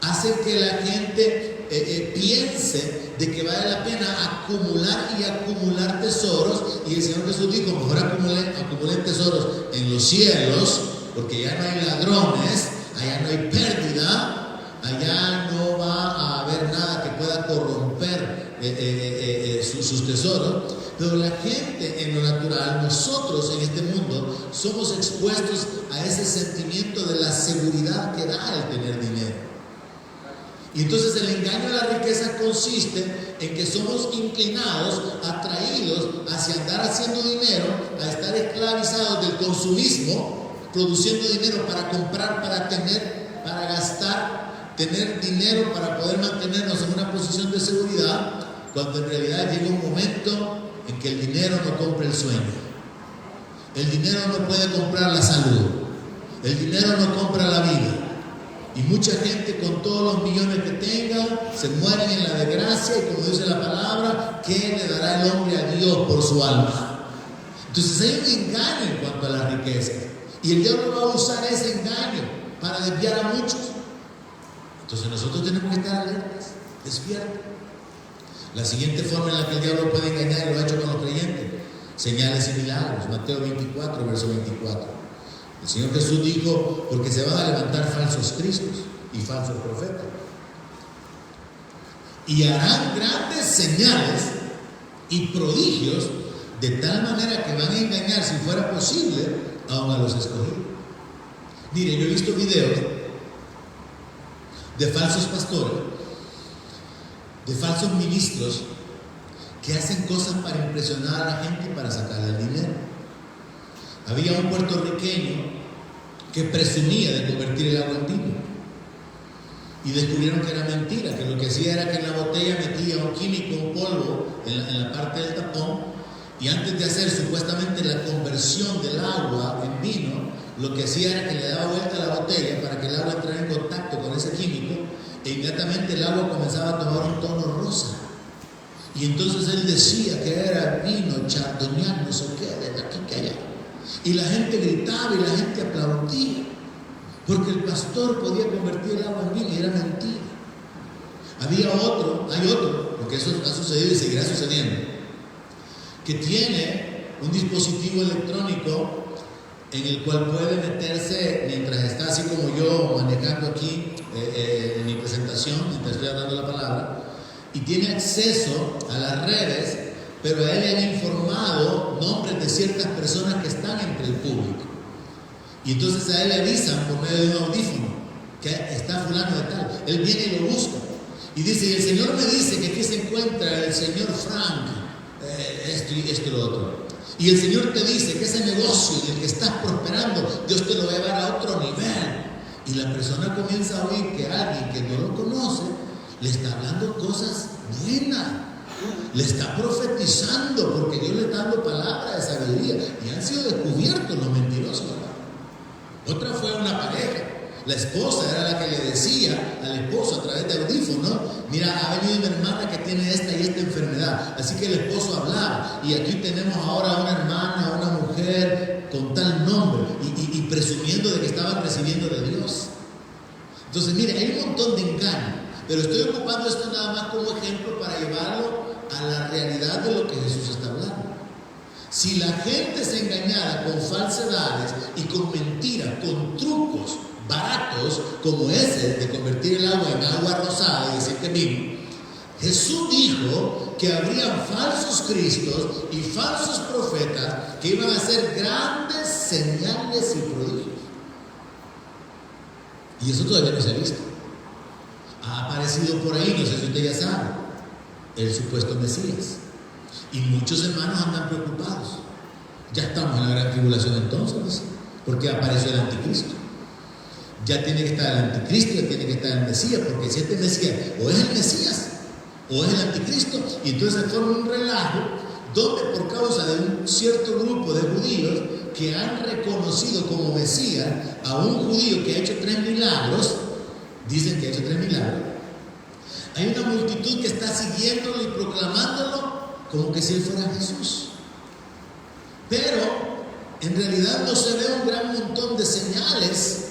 hace que la gente piense de que vale la pena acumular y acumular tesoros. Y el Señor Jesús dijo, mejor acumulen tesoros en los cielos, porque ya no hay ladrones, allá no hay pérdida, allá no va a haber nada que pueda corromper sus tesoros. Pero la gente en lo natural, nosotros en este mundo, somos expuestos a ese sentimiento de la seguridad que da el tener dinero. Y entonces el engaño de la riqueza consiste en que somos inclinados, atraídos hacia andar haciendo dinero, a estar esclavizados del consumismo, produciendo dinero para comprar, para tener, para gastar, tener dinero para poder mantenernos en una posición de seguridad, cuando en realidad llega un momento en que el dinero no compra el sueño. El dinero no puede comprar la salud. El dinero no compra la vida. Y mucha gente con todos los millones que tenga se mueren en la desgracia, y como dice la palabra, ¿qué le dará el hombre a Dios por su alma? Entonces hay un engaño en cuanto a la riqueza, y el diablo va a usar ese engaño para desviar a muchos. Entonces nosotros tenemos que estar alertas, despiertos. La siguiente forma en la que el diablo puede engañar, y lo ha hecho con los creyentes: señales y milagros. Mateo 24, verso 24. El Señor Jesús dijo: porque se van a levantar falsos cristos y falsos profetas, y harán grandes señales y prodigios, de tal manera que van a engañar, si fuera posible, aún a los escogidos. Mire, yo he visto videos de falsos pastores, de falsos ministros, que hacen cosas para impresionar a la gente y para sacarle el dinero. Había un puertorriqueño que presumía de convertir el agua en vino, y descubrieron que era mentira, que lo que hacía era que en la botella metía un químico, un polvo en la parte del tapón, y antes de hacer supuestamente la conversión del agua en vino, lo que hacía era que le daba vuelta a la botella para que el agua entrara en contacto con ese químico, e inmediatamente el agua comenzaba a tomar un tono rosa. Y entonces él decía que era vino chardonnay, no sé qué, de aquí que allá. Y la gente gritaba y la gente aplaudía, porque el pastor podía convertir el agua en vino, y era mentira. Hay otro, porque eso ha sucedido y seguirá sucediendo, que tiene un dispositivo electrónico en el cual puede meterse, mientras está así como yo manejando aquí en mi presentación, mientras estoy hablando la palabra, y tiene acceso a las redes, pero a él le han informado nombres de ciertas personas que están entre el público. Y entonces a él le avisan por medio de un audífono que está fulano de tal. Él viene y lo busca. Y dice: y el Señor me dice que aquí se encuentra el señor Frank, esto y lo otro. Y el Señor te dice que ese negocio en el que estás prosperando, Dios te lo va a llevar a otro nivel. Y la persona comienza a oír que alguien que no lo conoce le está hablando cosas buenas, le está profetizando, porque Dios le está dando palabra de sabiduría, y han sido descubiertos los mentirosos. Otra fue una pareja. La esposa era la que le decía al esposo a través de audífonos: mira, ha venido una hermana que tiene esta y esta enfermedad. Así que el esposo hablaba: y aquí tenemos ahora una hermana, una mujer con tal nombre, y presumiendo de que estaban recibiendo de Dios. Entonces, mire, hay un montón de engaños, pero estoy ocupando esto nada más como ejemplo para llevarlo a la realidad de lo que Jesús está hablando. Si la gente se engañara con falsedades y con mentiras, con trucos baratos como ese de convertir el agua en agua rosada y decir que vino, Jesús dijo que habrían falsos cristos y falsos profetas que iban a hacer grandes señales y prodigios. Y eso todavía no se ha visto. Ha aparecido por ahí, no sé si usted ya sabe, el supuesto Mesías. Y muchos hermanos andan preocupados. Ya estamos en la gran tribulación entonces, porque apareció el anticristo. Ya tiene que estar el anticristo, ya tiene que estar el Mesías, porque si este Mesías o es el Mesías o es el anticristo, y entonces se forma un relajo donde, por causa de un cierto grupo de judíos que han reconocido como Mesías a un judío que ha hecho 3 milagros, dicen que ha hecho 3 milagros, hay una multitud que está siguiéndolo y proclamándolo como que si él fuera Jesús. Pero en realidad no se ve un gran montón de señales,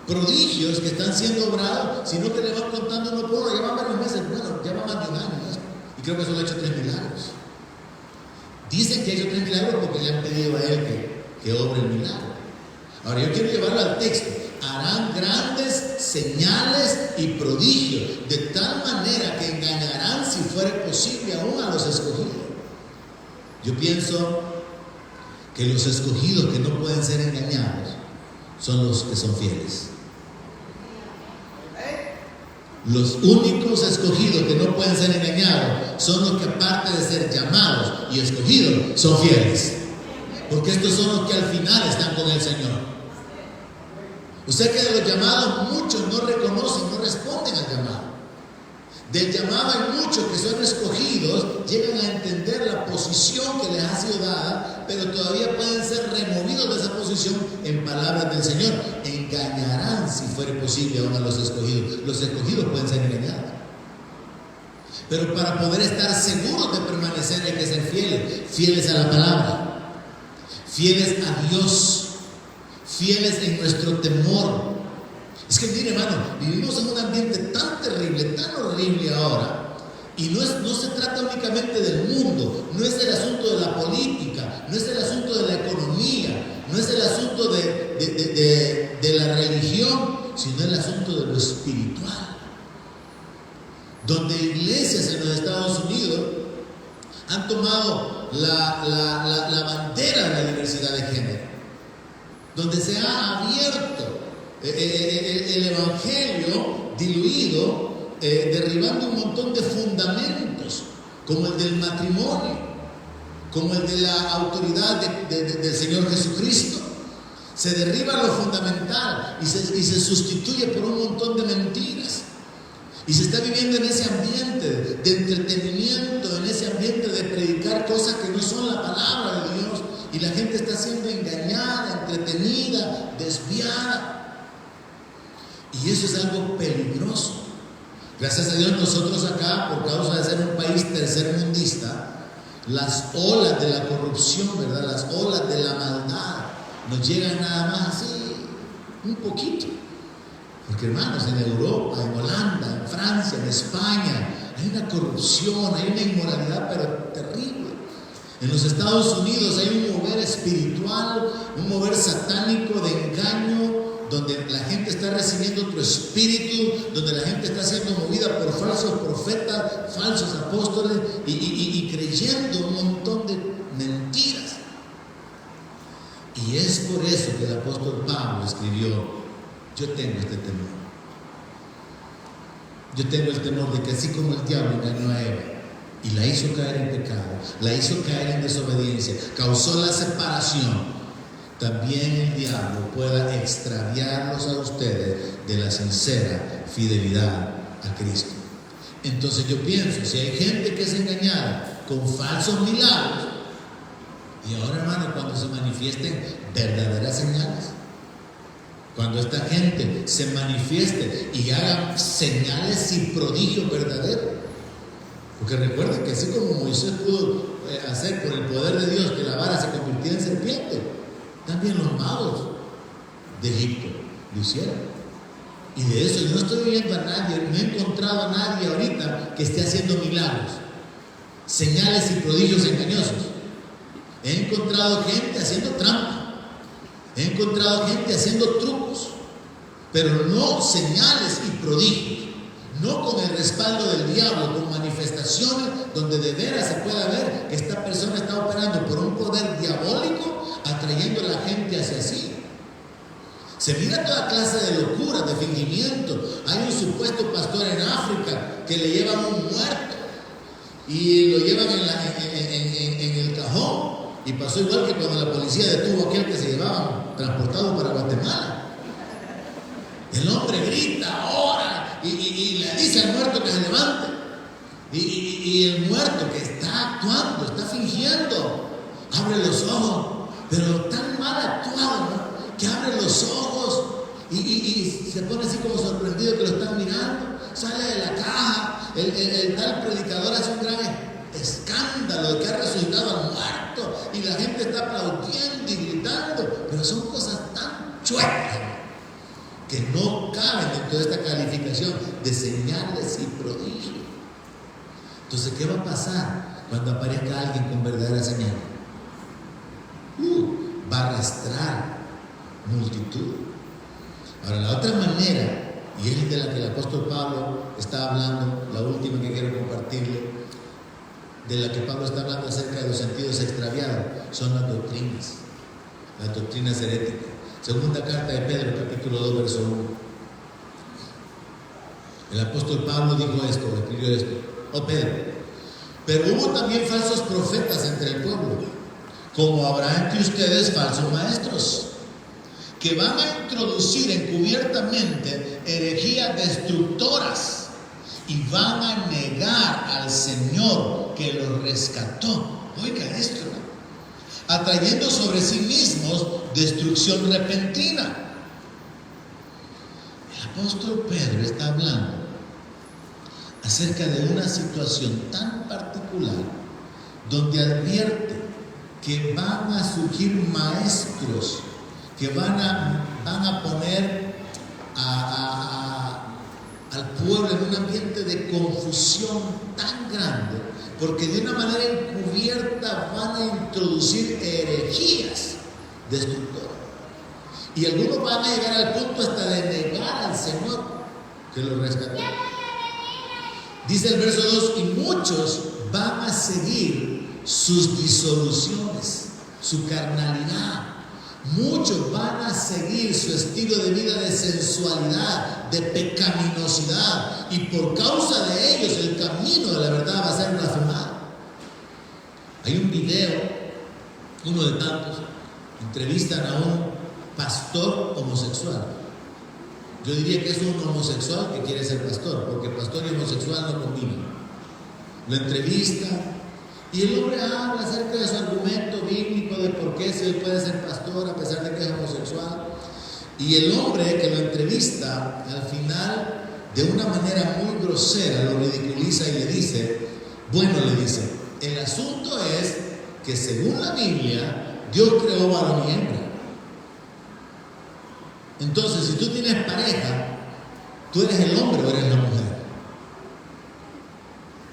prodigios que están siendo obrados, sino que le van contando uno por uno. Ya van varios meses, bueno, ya va más de un año, ¿no? Y creo que solo ha hecho 3 milagros. Dicen que ha hecho 3 milagros porque le han pedido a él que obre el milagro. Ahora yo quiero llevarlo al texto: harán grandes señales y prodigios, de tal manera que engañarán, si fuera posible, aún a los escogidos. Yo pienso que los escogidos que no pueden ser engañados son los que son fieles. Los únicos escogidos que no pueden ser engañados son los que, aparte de ser llamados y escogidos, son fieles. Porque estos son los que al final están con el Señor. O sea que de los llamados muchos no reconocen, no responden al llamado. Del llamado hay muchos que son escogidos, llegan a entender la posición que les ha sido dada, pero todavía pueden ser removidos de esa posición en palabras del Señor. Engañarán, si fuere posible, aún a los escogidos. Los escogidos pueden ser engañados. Pero para poder estar seguros de permanecer hay que ser fieles. Fieles a la palabra, fieles a Dios, fieles en nuestro temor. Es que mire, hermano, vivimos en un ambiente tan terrible, tan horrible ahora. Y no se trata únicamente del mundo, no es el asunto de la política, no es el asunto de la economía, no es el asunto de la religión, sino el asunto de lo espiritual. Donde iglesias en los Estados Unidos han tomado la bandera de la diversidad de género, donde se ha abierto el evangelio diluido, derribando un montón de fundamentos, como el del matrimonio, como el de la autoridad del Señor Jesucristo. Se derriba lo fundamental y se sustituye por un montón de mentiras. Y se está viviendo en ese ambiente de entretenimiento, en ese ambiente de predicar cosas que no son la palabra de Dios. Y la gente está siendo engañada, entretenida, desviada. Y eso es algo peligroso. Gracias a Dios nosotros acá, por causa de ser un país tercermundista, las olas de la corrupción, ¿verdad? Las olas de la maldad nos llegan nada más así, un poquito. Porque hermanos, en Europa, en Holanda, en Francia, en España, hay una corrupción, hay una inmoralidad, pero terrible. En los Estados Unidos hay un mover espiritual, un mover satánico de engaño, donde la gente está recibiendo otro espíritu, donde la gente está siendo movida por falsos profetas, falsos apóstoles y creyendo un montón de mentiras. Y es por eso que el apóstol Pablo escribió: yo tengo este temor. Yo tengo el temor de que así como el diablo engañó a Eva y la hizo caer en pecado, la hizo caer en desobediencia, causó la separación, también el diablo pueda extraviarlos a ustedes de la sincera fidelidad a Cristo. Entonces yo pienso, si hay gente que es engañada con falsos milagros, y ahora, hermano, cuando se manifiesten verdaderas señales, cuando esta gente se manifieste y haga señales y prodigios verdaderos, porque recuerden que así como Moisés pudo hacer por el poder de Dios que la vara se convirtiera en serpiente, también los magos de Egipto lo hicieron. Y de eso yo no estoy viendo a nadie, no he encontrado a nadie ahorita que esté haciendo milagros, señales y prodigios engañosos. He encontrado gente haciendo trampa, he encontrado gente haciendo trucos, pero no señales y prodigios, no con el respaldo del diablo, con manifestaciones donde de veras se pueda ver que esta persona está operando por un poder diabólico, atrayendo a la gente hacia sí. Se mira toda clase de locuras, de fingimiento. Hay un supuesto pastor en África que le llevan un muerto y lo llevan en el cajón. Y pasó igual que cuando la policía detuvo a aquel que se llevaba transportado para Guatemala. El hombre grita, ora, y le dice al muerto que se levante. Y el muerto que está actuando, está fingiendo, abre los ojos, pero tan mal actuado, ¿no?, que abre los ojos y se pone así como sorprendido que lo están mirando. Sale de la caja, el tal predicador hace un gran escándalo de que ha resucitado al muerto y la gente está aplaudiendo y gritando, pero son cosas tan chuecas que no caben dentro de esta calificación de señales y prodigios. Entonces, ¿qué va a pasar cuando aparezca alguien con verdadera señal? Va a arrastrar multitud. Ahora, la otra manera, y es de la que el apóstol Pablo está hablando, la última que quiero compartirle, de la que Pablo está hablando acerca de los sentidos extraviados, son las doctrinas. las doctrinas heréticas. Segunda carta de Pedro, capítulo 2, verso 1. El apóstol Pablo dijo esto, escribió esto: oh Pedro, pero hubo también falsos profetas entre el pueblo, como habrá entre ustedes falsos maestros, que van a introducir encubiertamente herejías destructoras y van a negar al Señor que los rescató. Oiga esto, atrayendo sobre sí mismos destrucción repentina. El apóstol Pedro está hablando acerca de una situación tan particular donde advierte que van a surgir maestros que van a poner al pueblo en un ambiente de confusión tan grande, porque de una manera encubierta van a introducir herejías destructoras. Y algunos van a llegar al punto hasta de negar al Señor que los rescató. Dice el verso 2: y muchos van a seguir sus disoluciones, su carnalidad. Muchos van a seguir su estilo de vida de sensualidad, de pecaminosidad, y por causa de ellos el camino de la verdad va a ser blasfemado. Hay un video, uno de tantos, entrevistan a un pastor homosexual. Yo diría que es un homosexual que quiere ser pastor, porque pastor y homosexual no combinan. Lo entrevistan y el hombre habla acerca de su argumento bíblico de por qué se puede ser pastor a pesar de que es homosexual. Y el hombre que lo entrevista, al final, de una manera muy grosera, lo ridiculiza y le dice: bueno, le dice, el asunto es que según la Biblia, Dios creó varón y hembra. Entonces, si tú tienes pareja, tú eres el hombre o eres la mujer.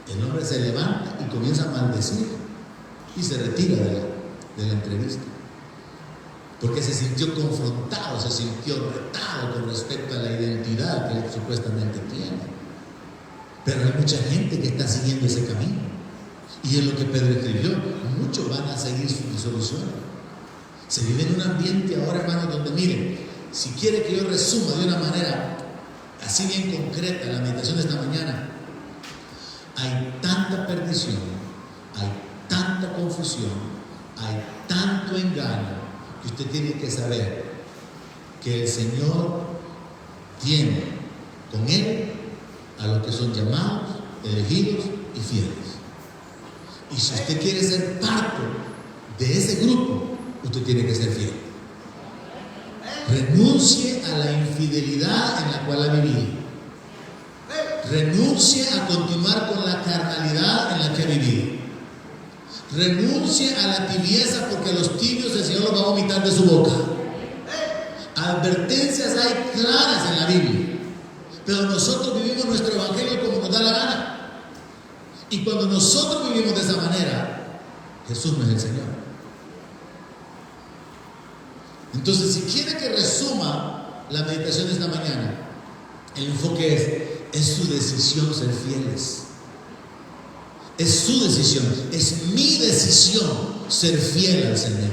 El hombre se levanta y comienza a maldecir y se retira de la entrevista, porque se sintió confrontado, se sintió retado con respecto a la identidad que él supuestamente tiene. Pero hay mucha gente que está siguiendo ese camino, y es lo que Pedro escribió: muchos van a seguir su disolución. Se vive en un ambiente ahora, hermanos, donde, miren, si quiere que yo resuma de una manera así bien concreta la meditación de esta mañana, hay tanta perdición, hay tanta confusión, hay tanto engaño, que usted tiene que saber que el Señor tiene con Él a los que son llamados, elegidos y fieles. Y si usted quiere ser parte de ese grupo, usted tiene que ser fiel. Renuncie a la infidelidad en la cual ha vivido. Renuncie a continuar con la carnalidad en la que ha vivido. Renuncie a la tibieza, porque los tibios el Señor los va a vomitar de su boca. Advertencias hay claras en la Biblia, pero nosotros vivimos nuestro evangelio como nos da la gana. Y cuando nosotros vivimos de esa manera, Jesús no es el Señor. Entonces, si quiere que resuma la meditación de esta mañana, el enfoque es su decisión ser fieles. Es su decisión, es mi decisión ser fiel al Señor.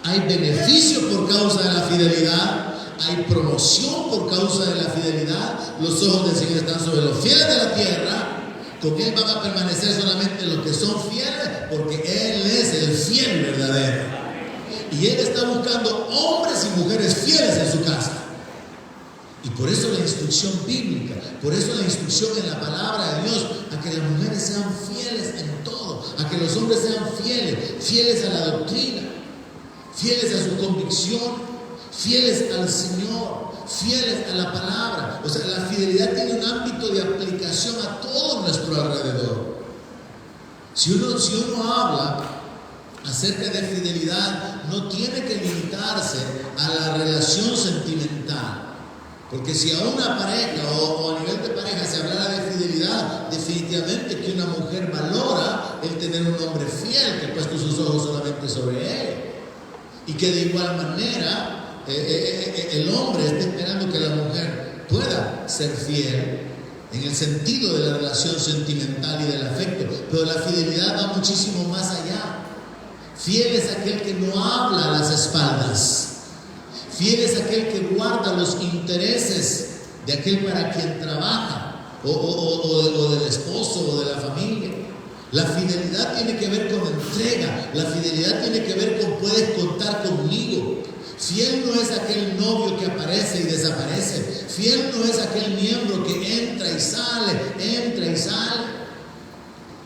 Hay beneficio por causa de la fidelidad, hay promoción por causa de la fidelidad. Los ojos del Señor están sobre los fieles de la tierra. Con Él van a permanecer solamente los que son fieles, porque Él es el fiel verdadero. Y Él está buscando hombres y mujeres fieles en su casa. Y por eso la instrucción bíblica, por eso la instrucción en la palabra de Dios, a que las mujeres sean fieles en todo, a que los hombres sean fieles a la doctrina, fieles a su convicción, fieles al Señor, fieles a la palabra. O sea, la fidelidad tiene un ámbito de aplicación a todo nuestro alrededor. Si uno habla acerca de fidelidad, no tiene que limitarse a la relación sentimental. Porque si a una pareja o a nivel de pareja se hablara de fidelidad, definitivamente que una mujer valora el tener un hombre fiel que ha puesto sus ojos solamente sobre él. Y que de igual manera el hombre está esperando que la mujer pueda ser fiel en el sentido de la relación sentimental y del afecto. Pero la fidelidad va muchísimo más allá. Fiel es aquel que no habla a las espaldas. Fiel es aquel que guarda los intereses de aquel para quien trabaja, o del esposo o de la familia. La fidelidad tiene que ver con entrega. La fidelidad tiene que ver con puedes contar conmigo. Fiel no es aquel novio que aparece y desaparece. Fiel no es aquel miembro que entra y sale, entra y sale.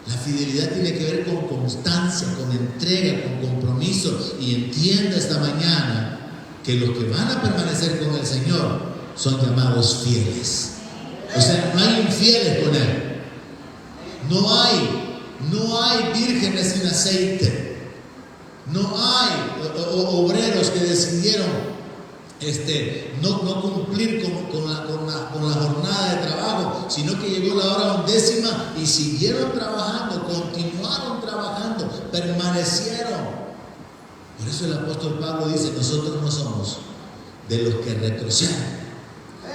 La fidelidad tiene que ver con constancia, con entrega, con compromiso. Y entienda esta mañana que los que van a permanecer con el Señor son llamados fieles. O sea, no hay infieles con Él. No hay vírgenes sin aceite. No hay obreros que decidieron no cumplir con la jornada de trabajo, sino que llegó la hora 11ª y siguieron trabajando, continuaron trabajando, permanecieron. Por eso el apóstol Pablo dice: nosotros no somos de los que retroceden,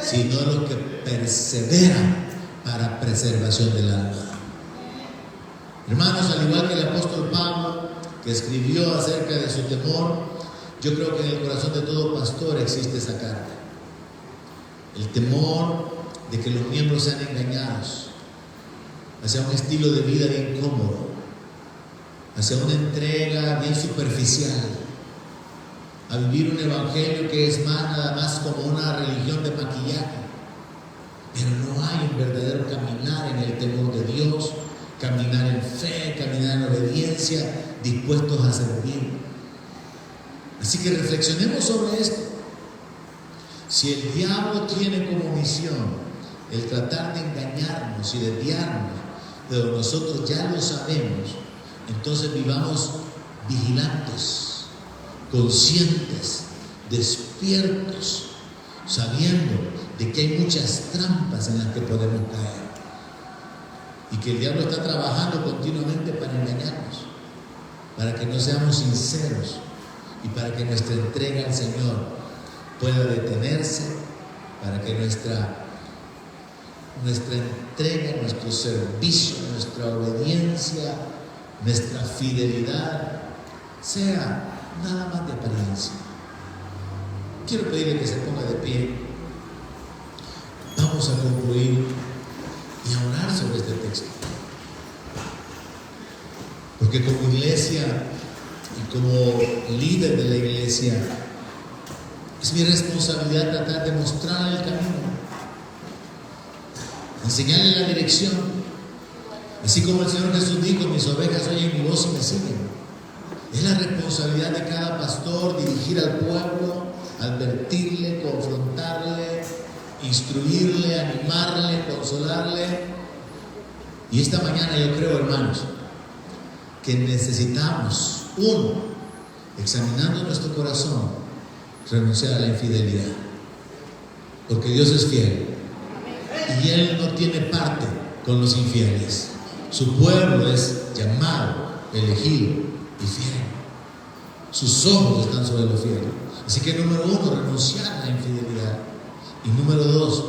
sino de los que perseveran para preservación del alma. Hermanos, al igual que el apóstol Pablo, que escribió acerca de su temor, yo creo que en el corazón de todo pastor existe esa carga. El temor de que los miembros sean engañados hacia un estilo de vida bien cómodo, hacia una entrega bien superficial, a vivir un evangelio que es nada más como una religión de maquillaje. Pero no hay un verdadero caminar en el temor de Dios, caminar en fe, caminar en obediencia, dispuestos a servir. Así que reflexionemos sobre esto. Si el diablo tiene como misión el tratar de engañarnos y desviarnos, pero nosotros ya lo sabemos, entonces vivamos vigilantes, conscientes, despiertos, sabiendo de que hay muchas trampas en las que podemos caer y que el diablo está trabajando continuamente para engañarnos, para que no seamos sinceros y para que nuestra entrega al Señor pueda detenerse, para que nuestra entrega, nuestro servicio, nuestra obediencia, nuestra fidelidad sea nada más de apariencia. Quiero pedirle que se ponga de pie. Vamos a concluir y a orar sobre este texto, porque como iglesia y como líder de la iglesia es mi responsabilidad tratar de mostrar el camino, enseñarle la dirección, así como el Señor Jesús dijo: mis ovejas oyen mi voz y me siguen. Es la responsabilidad de cada pastor dirigir al pueblo, advertirle, confrontarle, instruirle, animarle, consolarle. Y esta mañana yo creo, hermanos, que necesitamos, uno, examinando nuestro corazón, renunciar a la infidelidad, porque Dios es fiel y Él no tiene parte con los infieles. Su pueblo es llamado, elegido y fiel. Sus ojos están sobre los fieles. Así que número uno, renunciar a la infidelidad. Y número dos,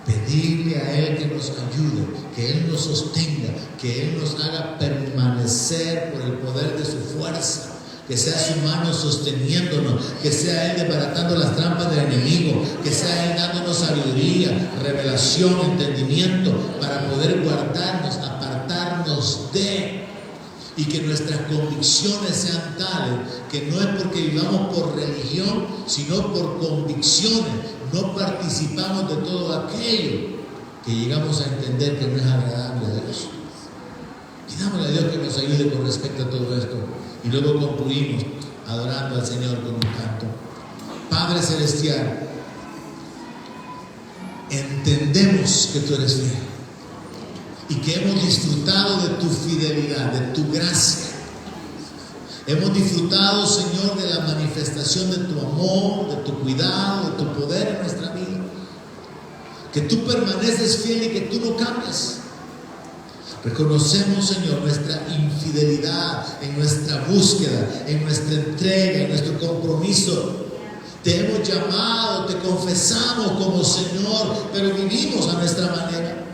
pedirle a Él que nos ayude, que Él nos sostenga, que Él nos haga permanecer por el poder de su fuerza, que sea su mano sosteniéndonos, que sea Él desbaratando las trampas del enemigo, que sea Él dándonos sabiduría, revelación, entendimiento para poder guardarnos, apartarnos de, y que nuestras convicciones sean tales que no es porque vivamos por religión, sino por convicciones. No participamos de todo aquello que llegamos a entender que no es agradable a Dios. Pidámosle a Dios que nos ayude con respecto a todo esto. Y luego concluimos adorando al Señor con un canto. Padre Celestial, entendemos que tú eres fiel y que hemos disfrutado de tu fidelidad, de tu gracia. Hemos disfrutado, Señor, de la manifestación de tu amor, de tu cuidado, de tu poder en nuestra vida. Que tú permaneces fiel y que tú no cambias. Reconocemos, Señor, nuestra infidelidad en nuestra búsqueda, en nuestra entrega, en nuestro compromiso. Te hemos llamado, te confesamos como Señor, pero vivimos a nuestra manera.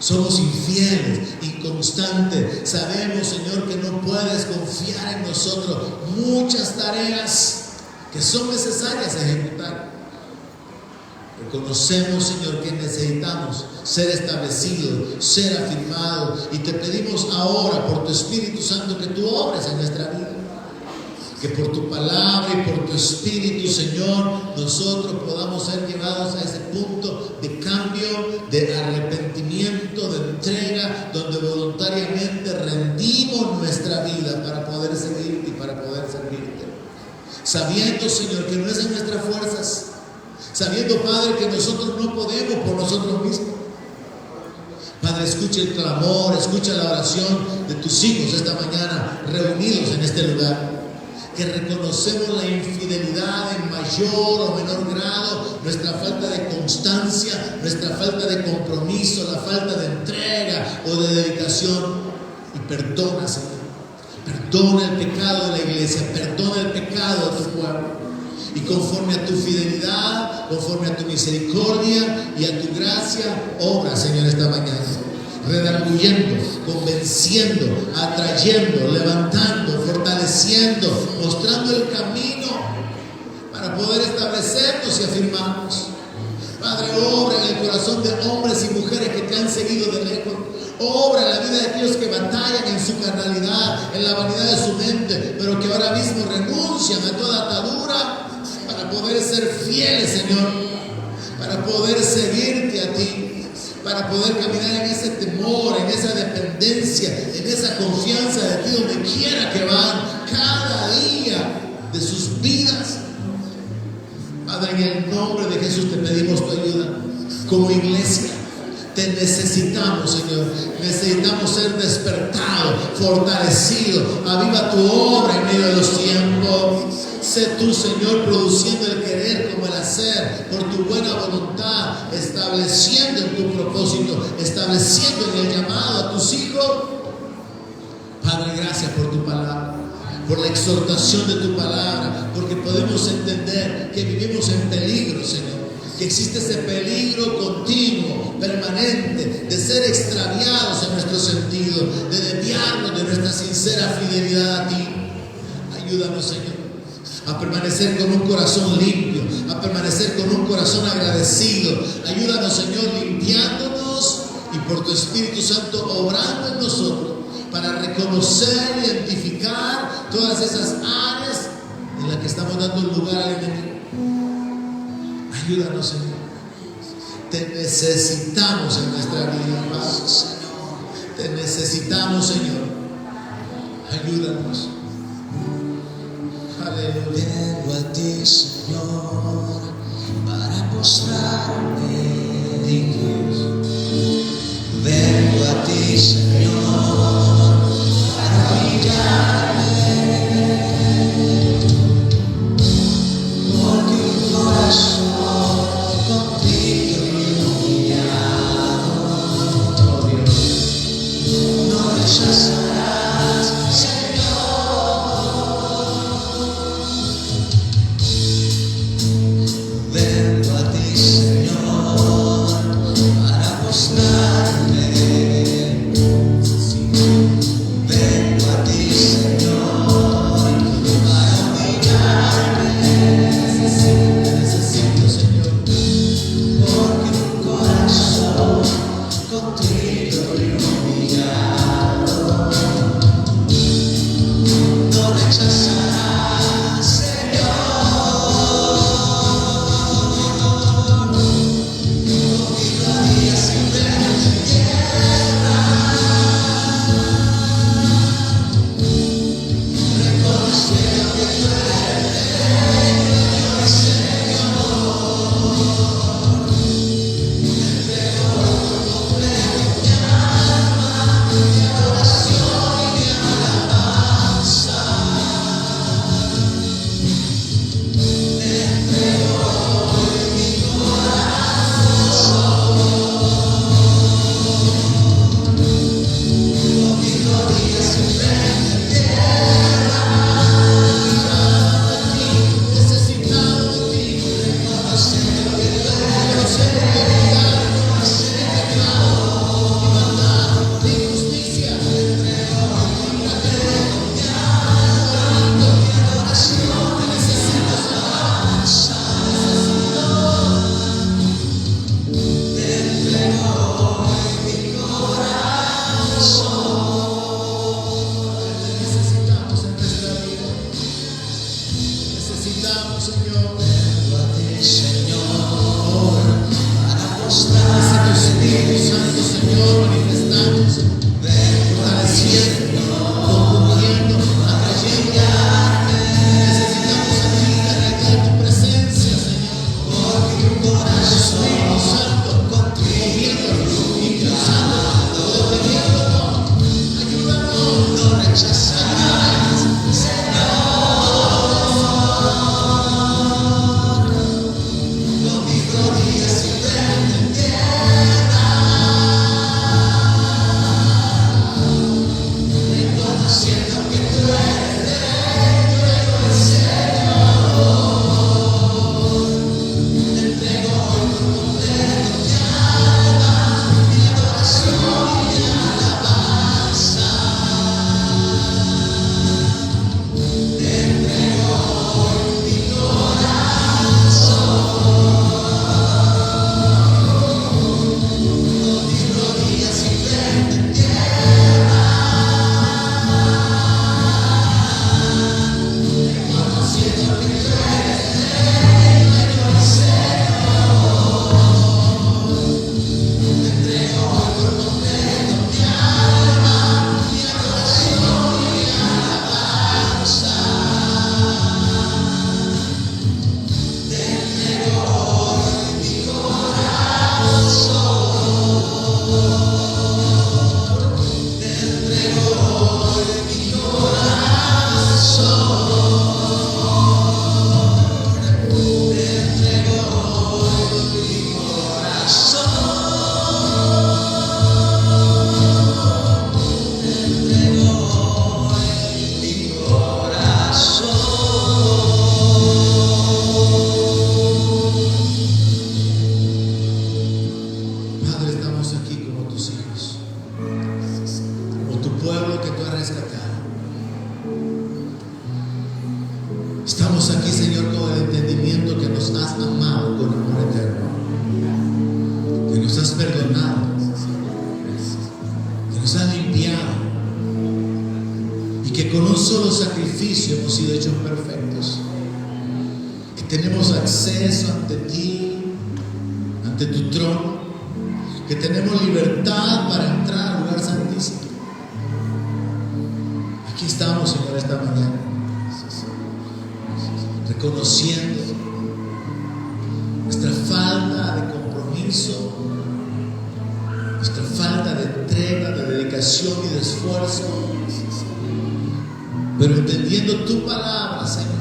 Somos infieles, inconstantes. Sabemos, Señor, que no puedes confiar en nosotros muchas tareas que son necesarias ejecutar. Reconocemos, Señor, que necesitamos ser establecidos, ser afirmados, y te pedimos ahora por tu Espíritu Santo que tú obres en nuestra vida. Que por tu palabra y por tu Espíritu, Señor, nosotros podamos ser llevados a ese punto de cambio, de arrepentimiento, de entrega, donde voluntariamente rendimos nuestra vida para poder seguirte y para poder servirte. Sabiendo, Señor, que no es en nuestras fuerzas, sabiendo, Padre, que nosotros no podemos por nosotros mismos. Padre, escucha el clamor, escucha la oración de tus hijos esta mañana reunidos en este lugar. Que reconocemos la infidelidad en mayor o menor grado, nuestra falta de constancia, nuestra falta de compromiso, la falta de entrega o de dedicación. Y perdona, Señor. Perdona el pecado de la iglesia, perdona el pecado de tu pueblo. Y conforme a tu fidelidad, conforme a tu misericordia y a tu gracia, obra, Señor, esta mañana. Redarguyendo, convenciendo, atrayendo, levantando, fortaleciendo, mostrando el camino para poder establecernos y afirmarnos. Padre, obra en el corazón de hombres y mujeres que te han seguido de lejos. Obra en la vida de aquellos que batallan en su carnalidad, en la vanidad de su mente, pero que ahora mismo renuncian a toda atadura para poder ser fieles, Señor, para poder seguirte a ti, para poder caminar en ese temor, en esa dependencia, en esa confianza de ti donde quiera que van, cada día de sus vidas. Padre, en el nombre de Jesús te pedimos tu ayuda. Como iglesia te necesitamos, Señor. Necesitamos ser despertados, fortalecidos. Aviva tu obra en medio de los tiempos. Sé tú, Señor, produciendo el querer como el hacer, por tu buena voluntad, estableciendo en tu propósito, estableciendo en el llamado a tus hijos. Padre, gracias por tu palabra, por la exhortación de tu palabra, porque podemos entender que vivimos en peligro, Señor, que existe ese peligro continuo, permanente, de ser extraviados en nuestro sentido, de desviarnos de nuestra sincera fidelidad a ti. Ayúdanos, Señor, a permanecer con un corazón limpio, a permanecer con un corazón agradecido. Ayúdanos, Señor, limpiándonos y por tu Espíritu Santo obrando en nosotros para reconocer, identificar todas esas áreas en las que estamos dando lugar al enemigo. Ayúdanos, Señor. Te necesitamos en nuestra vida, Padre. Te necesitamos, Señor. Ayúdanos. Aleluya. Vengo a ti, Señor, para postrarme en Dios. Vengo a ti, Señor, para humillarme, porque un corazón contigo y humillado no rechazarás, Señor. tenemos acceso ante ti, ante tu trono, que tenemos libertad para entrar al lugar santísimo. Aquí estamos, Señor, esta mañana, reconociendo nuestra falta de compromiso, nuestra falta de entrega, de dedicación y de esfuerzo, pero entendiendo tu palabra, Señor,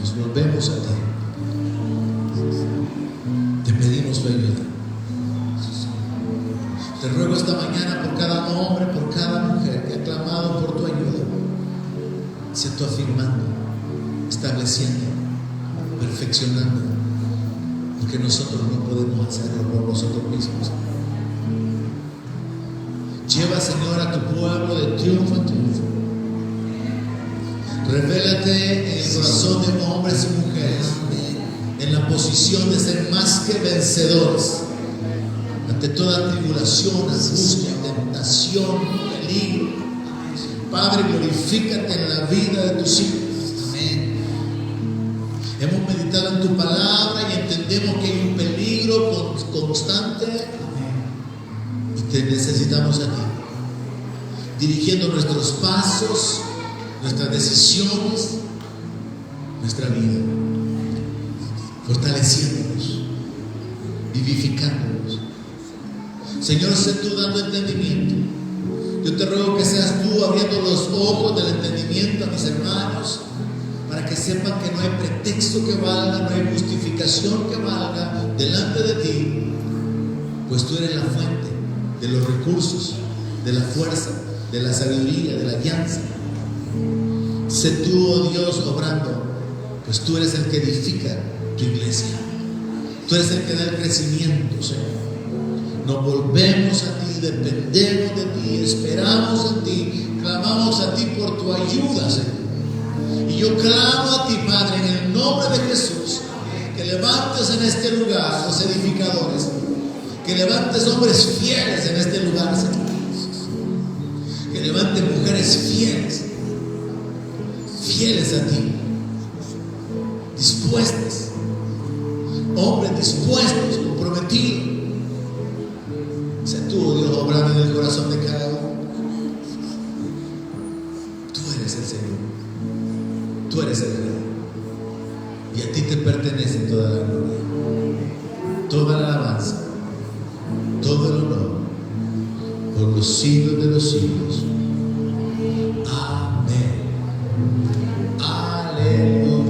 nos volvemos a ti. Te pedimos tu ayuda. Te ruego esta mañana por cada hombre, por cada mujer que ha clamado por tu ayuda. Sea tú afirmando, estableciendo, perfeccionando, porque nosotros no podemos hacerlo por nosotros mismos. Lleva, Señor, a tu pueblo de triunfo en triunfo. Revélate en el corazón de hombres y mujeres en la posición de ser más que vencedores ante toda tribulación, angustia, tentación, peligro. Padre, glorifícate en la vida de tus hijos. Amén. Hemos meditado en tu palabra y entendemos que hay un peligro constante. Amén. Y te necesitamos a ti, dirigiendo nuestros pasos, nuestras decisiones, nuestra vida, fortaleciéndonos, vivificándonos. Señor, sé tú dando entendimiento. Yo te ruego que seas tú abriendo los ojos del entendimiento a mis hermanos, para que sepan que no hay pretexto que valga, no hay justificación que valga delante de ti, pues tú eres la fuente de los recursos, de la fuerza, de la sabiduría, de la guianza. Sé tú, oh Dios, obrando, pues tú eres el que edifica tu iglesia. Tú eres el que da el crecimiento, Señor. Nos volvemos a ti, dependemos de ti, esperamos en ti, clamamos a ti por tu ayuda, Señor. Y yo clamo a ti, Padre, en el nombre de Jesús, que levantes en este lugar los edificadores, que levantes hombres fieles en este lugar, Señor. Que levantes mujeres fieles a ti, dispuestas, hombres dispuestos, comprometidos. Sé tú, Dios, obrando en el corazón de cada uno. Tú eres el Señor, tú eres el Rey, y a ti te pertenece toda la gloria, toda la alabanza, todo el honor, por los siglos de los siglos. Amén. Aleluya.